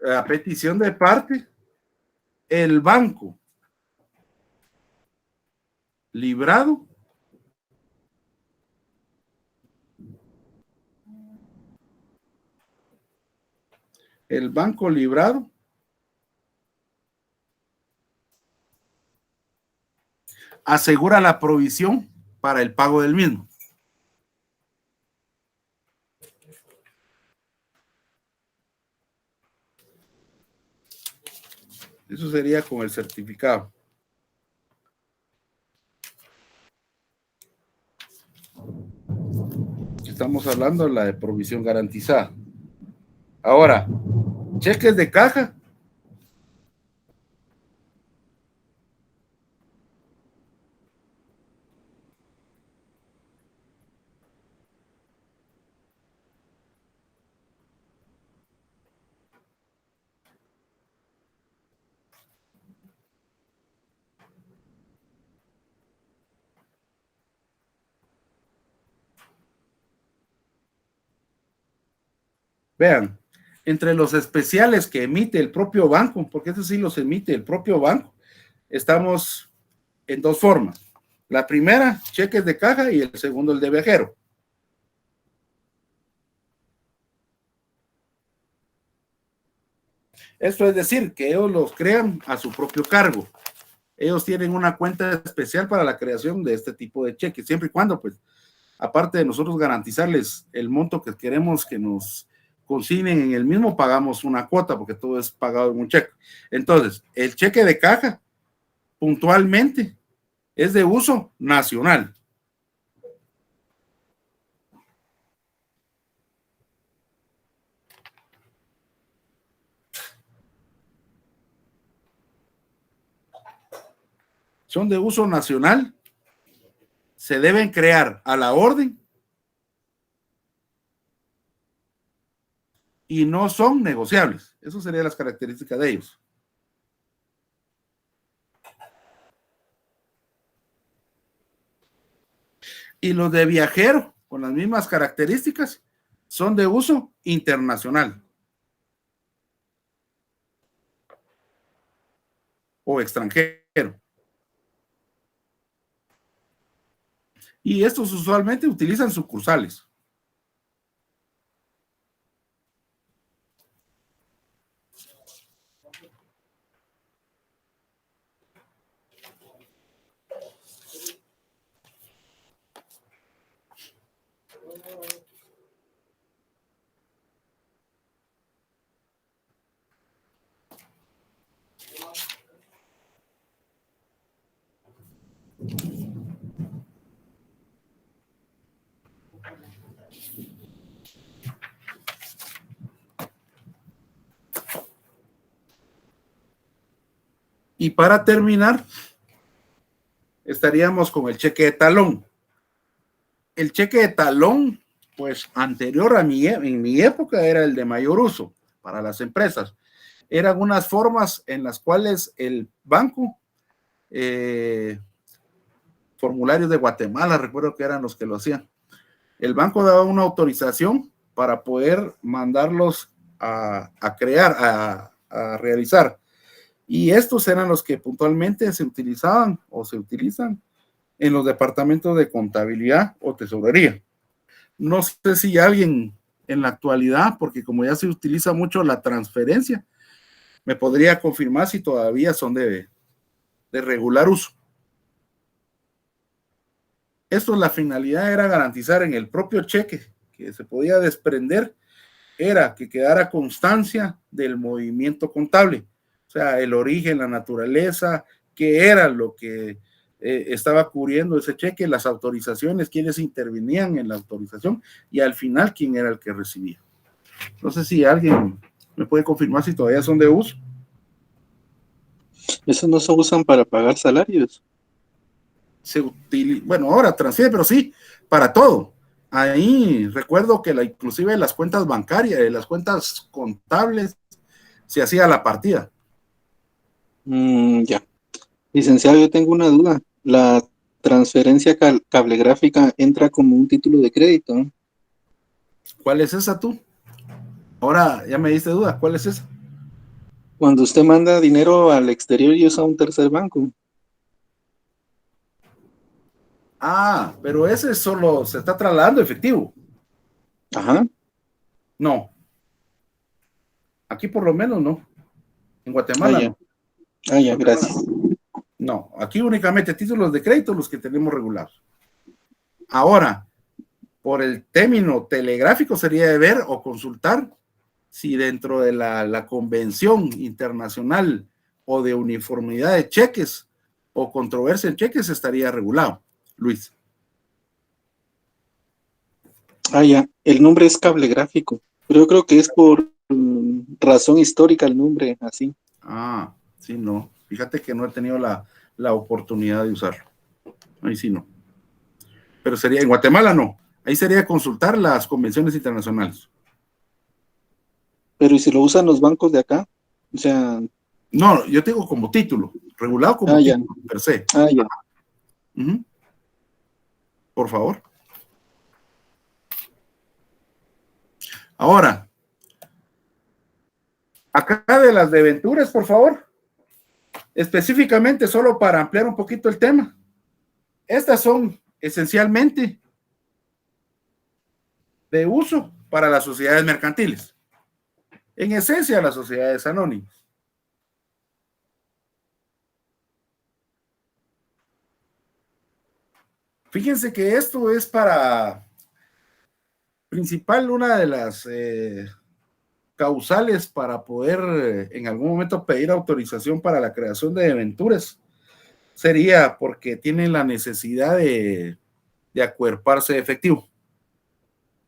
A petición de parte, el banco librado asegura la provisión para el pago del mismo. Eso sería con el certificado. Estamos hablando de la de provisión garantizada. Ahora, cheques de caja. Vean, entre los especiales que emite el propio banco, porque eso sí los emite el propio banco, estamos en dos formas. La primera, cheques de caja, y el segundo, el de viajero. Esto es decir, que ellos los crean a su propio cargo. Ellos tienen una cuenta especial para la creación de este tipo de cheques, siempre y cuando, pues, aparte de nosotros garantizarles el monto que queremos que nos consignen en el mismo, pagamos una cuota porque todo es pagado en un cheque. Entonces, el cheque de caja puntualmente es de uso nacional. Son de uso nacional, se deben crear a la orden y no son negociables. Eso serían las características de ellos. Y los de viajero, con las mismas características, son de uso internacional o extranjero. Y estos usualmente utilizan sucursales. Y para terminar, estaríamos con el cheque de talón. El cheque de talón, pues anterior a en mi época, era el de mayor uso para las empresas. Eran unas formas en las cuales el banco, formularios de Guatemala, recuerdo que eran los que lo hacían. El banco daba una autorización para poder mandarlos a crear, a realizar. Y estos eran los que puntualmente se utilizaban o se utilizan en los departamentos de contabilidad o tesorería. No sé si alguien en la actualidad, porque como ya se utiliza mucho la transferencia, me podría confirmar si todavía son de regular uso. Esto, la finalidad era garantizar en el propio cheque que se podía desprender, era que quedara constancia del movimiento contable. O sea, el origen, la naturaleza, qué era lo que estaba cubriendo ese cheque, las autorizaciones, quiénes intervenían en la autorización y al final quién era el que recibía. No sé si alguien me puede confirmar si todavía son de uso. ¿Esos no se usan para pagar salarios? Bueno, ahora transfiere, pero sí, para todo. Ahí recuerdo que inclusive las cuentas bancarias, las cuentas contables, se hacía la partida. Ya. Licenciado, yo tengo una duda. ¿La transferencia cablegráfica entra como un título de crédito? ¿Cuál es esa tú? Ahora ya me diste duda, ¿cuál es esa? Cuando usted manda dinero al exterior y usa un tercer banco. Ah, pero ese solo se está trasladando efectivo. Ajá. No. Aquí por lo menos no. En Guatemala no. Ah, ya, gracias. No, aquí únicamente títulos de crédito los que tenemos regulados. Ahora, por el término telegráfico sería de ver o consultar si dentro de la convención internacional o de uniformidad de cheques o controversia en cheques estaría regulado, Luis. Ah, ya. El nombre es cablegráfico, pero yo creo que es por razón histórica el nombre, así. Ah, sí, no. Fíjate que no he tenido la oportunidad de usarlo. Ahí sí no. Pero sería, en Guatemala no. Ahí sería consultar las convenciones internacionales. Pero ¿y si lo usan los bancos de acá? O sea... No, yo tengo como título, regulado como título, per se. Ah, ya. Por favor. Ahora, acá de las debenturas, por favor. Específicamente, solo para ampliar un poquito el tema. Estas son esencialmente de uso para las sociedades mercantiles. En esencia, las sociedades anónimas. Fíjense que esto es para principal una de las causales para poder en algún momento pedir autorización para la creación de debentures sería porque tienen la necesidad de acuerparse de efectivo,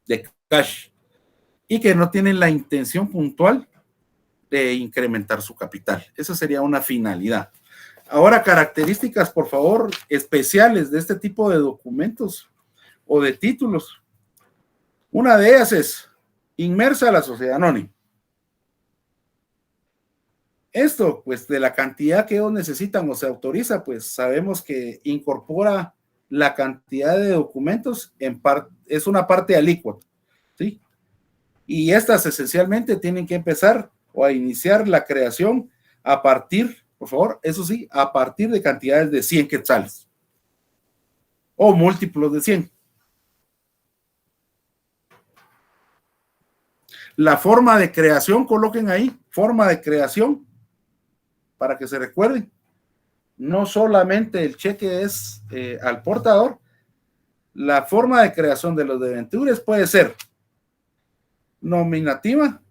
de cash, y que no tienen la intención puntual de incrementar su capital. Esa sería una finalidad. Ahora, características, por favor, especiales de este tipo de documentos o de títulos. Una de ellas es inmersa a la sociedad anónima. Esto, pues, de la cantidad que ellos necesitan o se autoriza, pues sabemos que incorpora la cantidad de documentos es una parte alícuota, ¿sí? Y estas esencialmente tienen que empezar o a iniciar la creación a partir, por favor, eso sí, a partir de cantidades de 100 quetzales o múltiplos de 100. La forma de creación, coloquen ahí, forma de creación, para que se recuerden. No solamente el cheque es al portador, la forma de creación de los debentures puede ser nominativa,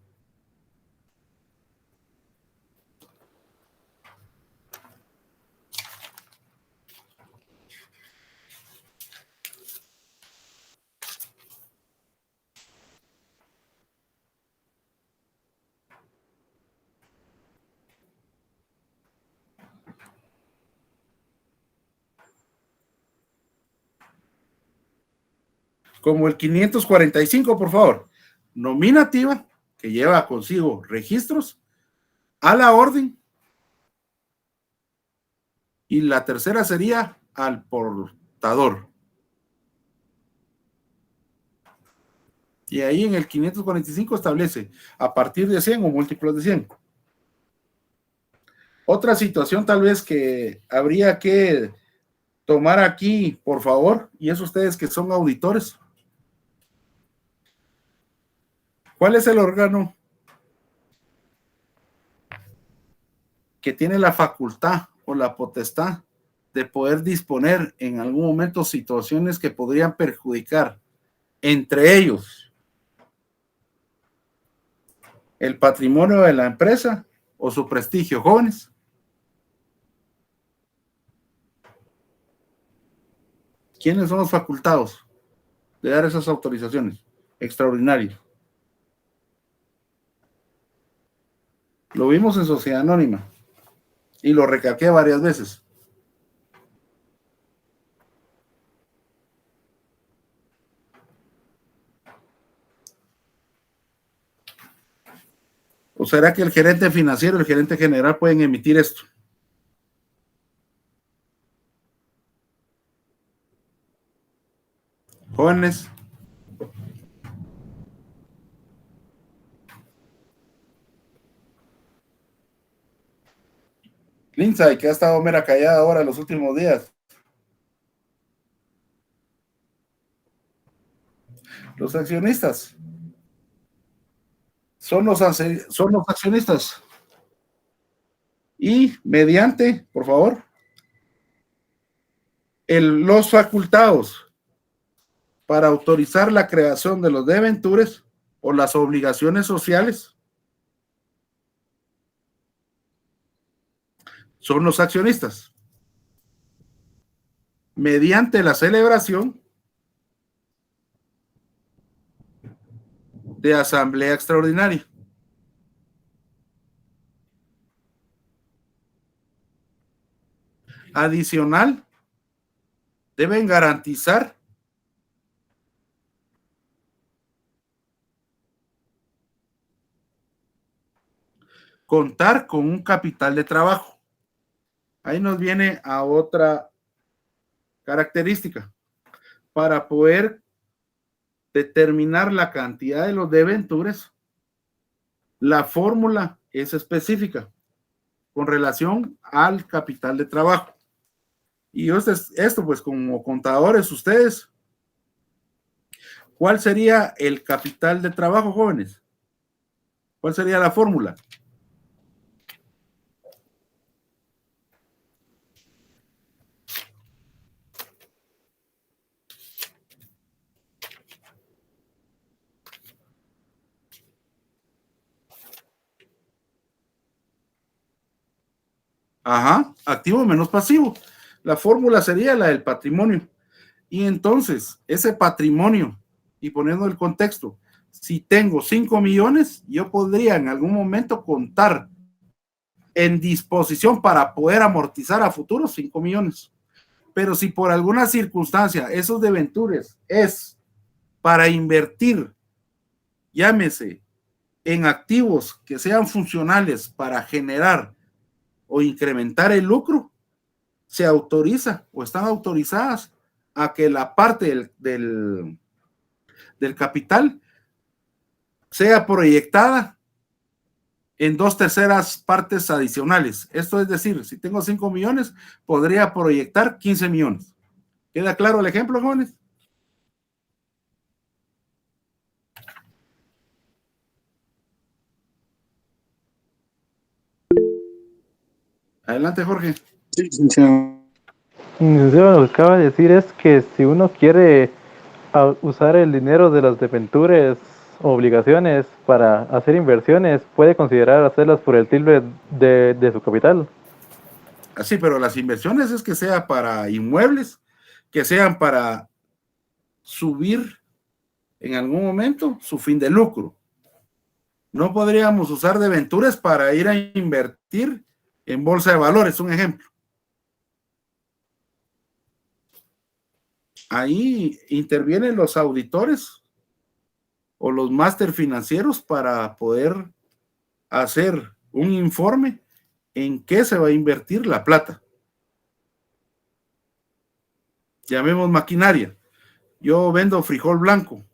como el 545, por favor, nominativa, que lleva consigo registros a la orden, y la tercera sería al portador. Y ahí en el 545 establece a partir de 100 o múltiplos de 100. Otra situación tal vez que habría que tomar aquí, por favor, y es ustedes que son auditores. ¿Cuál es el órgano que tiene la facultad o la potestad de poder disponer en algún momento situaciones que podrían perjudicar, entre ellos, el patrimonio de la empresa o su prestigio? Jóvenes. ¿Quiénes son los facultados de dar esas autorizaciones extraordinarias? Lo vimos en Sociedad Anónima y lo recalqué varias veces. ¿O será que el gerente financiero y el gerente general pueden emitir esto? Jóvenes. Lindsay, que ha estado mera callada ahora en los últimos días. Los accionistas. Son los accionistas. Y mediante, por favor, los facultados para autorizar la creación de los debentures o las obligaciones sociales son los accionistas. Mediante la celebración de asamblea extraordinaria. Adicional, deben garantizar contar con un capital de trabajo. Ahí nos viene a otra característica. Para poder determinar la cantidad de los debentures, la fórmula es específica con relación al capital de trabajo. Y esto pues como contadores ustedes, ¿cuál sería el capital de trabajo, jóvenes? ¿Cuál sería la fórmula? Ajá, activo menos pasivo. La fórmula sería la del patrimonio. Y entonces, ese patrimonio, y poniendo el contexto, si tengo 5 millones, yo podría en algún momento contar en disposición para poder amortizar a futuro 5 millones. Pero si por alguna circunstancia esos debentures es para invertir, llámese, en activos que sean funcionales para generar o incrementar el lucro, se autoriza o están autorizadas a que la parte del capital sea proyectada en 2/3 partes adicionales. Esto es decir, si tengo 5 millones, podría proyectar 15 millones. ¿Queda claro el ejemplo, jóvenes? Adelante, Jorge. Sí, licenciado. Licenciado, lo que acaba de decir es que si uno quiere usar el dinero de las debentures o obligaciones para hacer inversiones, puede considerar hacerlas por el triple de su capital. Así, pero las inversiones es que sea para inmuebles, que sean para subir en algún momento su fin de lucro. No podríamos usar debentures para ir a invertir en bolsa de valores, un ejemplo. Ahí intervienen los auditores o los máster financieros para poder hacer un informe en qué se va a invertir la plata. Llamemos maquinaria. Yo vendo frijol blanco,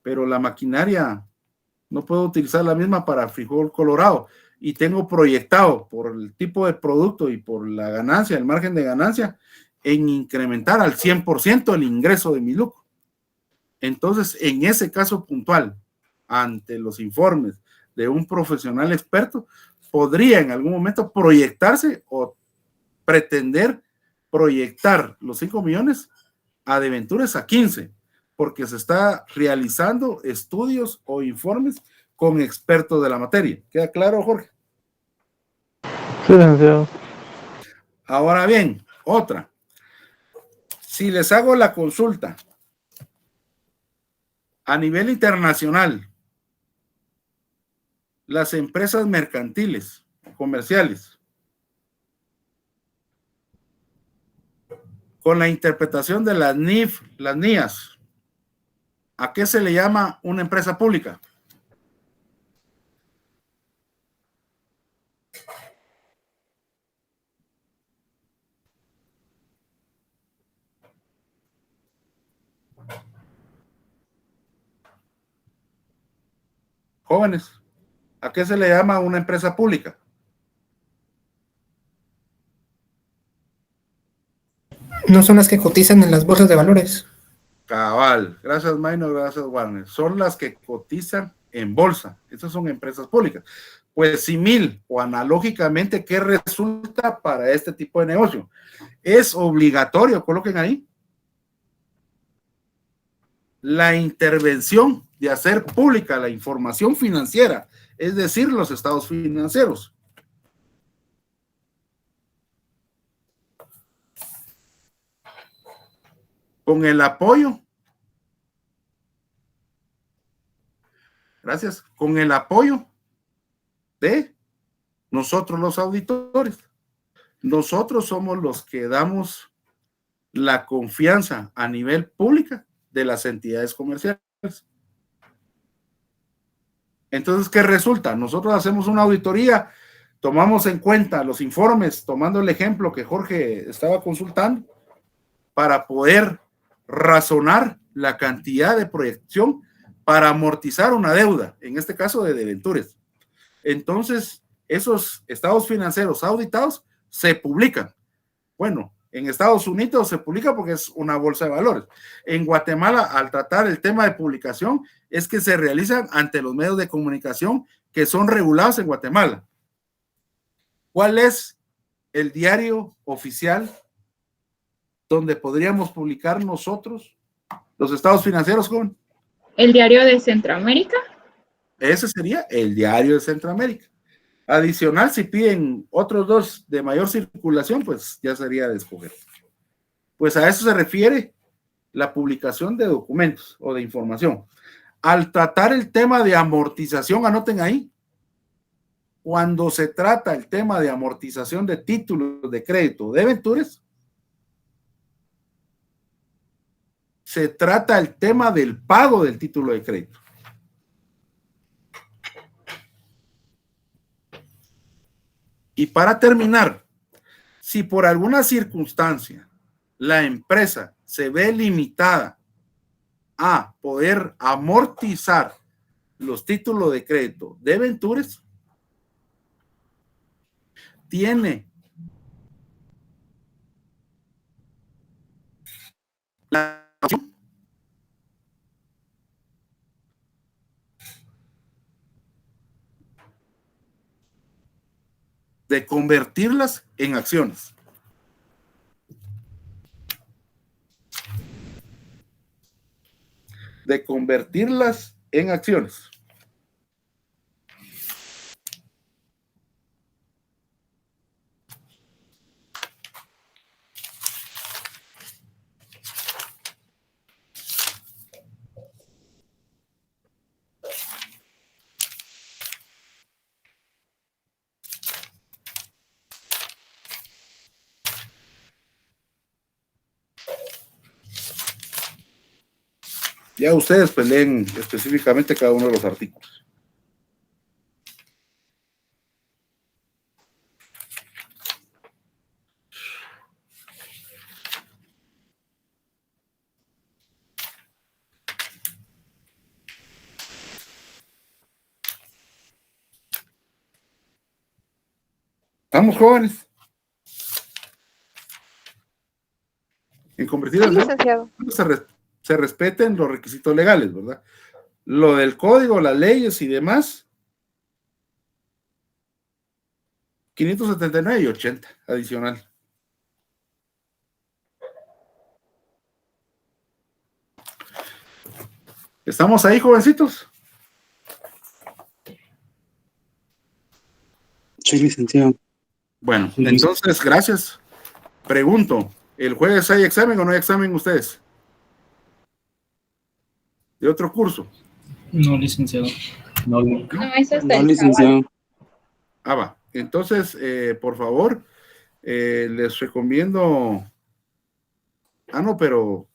pero la maquinaria no puedo utilizar la misma para frijol colorado y tengo proyectado por el tipo de producto y por la ganancia, el margen de ganancia, en incrementar al 100% el ingreso de mi lucro. Entonces, en ese caso puntual, ante los informes de un profesional experto, podría en algún momento proyectarse o pretender proyectar los 5 millones a debentures a 15, porque se está realizando estudios o informes con expertos de la materia. ¿Queda claro, Jorge? Sí, licenciado. Ahora bien, otra. Si les hago la consulta a nivel internacional, las empresas mercantiles, comerciales, con la interpretación de las NIF, las NIAS, ¿a qué se le llama una empresa pública? Jóvenes, ¿a qué se le llama una empresa pública? No son las que cotizan en las bolsas de valores. Cabal, gracias Maynor, gracias Warner. Son las que cotizan en bolsa. Esas son empresas públicas. Pues simil o analógicamente, ¿qué resulta para este tipo de negocio? Es obligatorio, coloquen ahí, la intervención de hacer pública la información financiera, es decir, los estados financieros. Con el apoyo, gracias, con el apoyo de nosotros los auditores. Nosotros somos los que damos la confianza a nivel pública de las entidades comerciales. Entonces, ¿qué resulta? Nosotros hacemos una auditoría, tomamos en cuenta los informes, tomando el ejemplo que Jorge estaba consultando, para poder razonar la cantidad de proyección para amortizar una deuda, en este caso de debentures. Entonces, esos estados financieros auditados se publican. Bueno, en Estados Unidos se publica porque es una bolsa de valores. En Guatemala, al tratar el tema de publicación, es que se realizan ante los medios de comunicación que son regulados en Guatemala. ¿Cuál es el diario oficial donde podríamos publicar nosotros los estados financieros, con? ¿El diario de Centroamérica? Ese sería el diario de Centroamérica. Adicional, si piden otros dos de mayor circulación, pues ya sería de escoger. Pues a eso se refiere la publicación de documentos o de información. Al tratar el tema de amortización, anoten ahí, cuando se trata el tema de amortización de títulos de crédito de debentures, se trata el tema del pago del título de crédito. Y para terminar, si por alguna circunstancia la empresa se ve limitada a poder amortizar los títulos de crédito de debentures, tiene la opción de convertirlas en acciones. De convertirlas en acciones. Ya ustedes pues leen específicamente cada uno de los artículos. Estamos jóvenes. En convertidas, Sí, licenciado. se respeten los requisitos legales, ¿verdad? Lo del código, las leyes y demás, 579 y 80 adicional. ¿Estamos ahí, jovencitos? Sí, licenciado. Bueno, entonces, gracias. Pregunto, ¿el jueves hay examen o no hay examen ustedes? ¿De otro curso? No, licenciado. No, No, eso está No, el licenciado. Ah, va. Entonces, por favor, les recomiendo... Ah, no, pero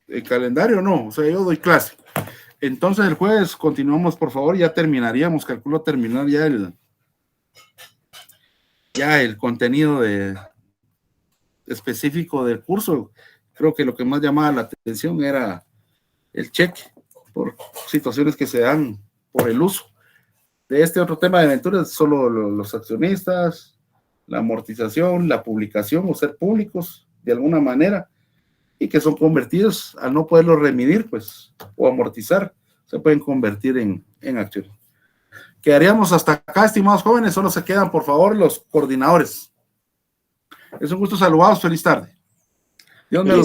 el calendario no, o sea, yo doy clase. Entonces, el jueves continuamos, por favor, ya terminaríamos, calculo terminar ya el contenido específico del curso. Creo que lo que más llamaba la atención era el cheque, por situaciones que se dan por el uso de este otro tema de aventuras, solo los accionistas, la amortización, la publicación o ser públicos de alguna manera, y que son convertidos al no poderlos remitir, pues, o amortizar, se pueden convertir en acciones. Quedaríamos hasta acá, estimados jóvenes, solo se quedan, por favor, los coordinadores. Es un gusto saludaros, feliz tarde. Dios me los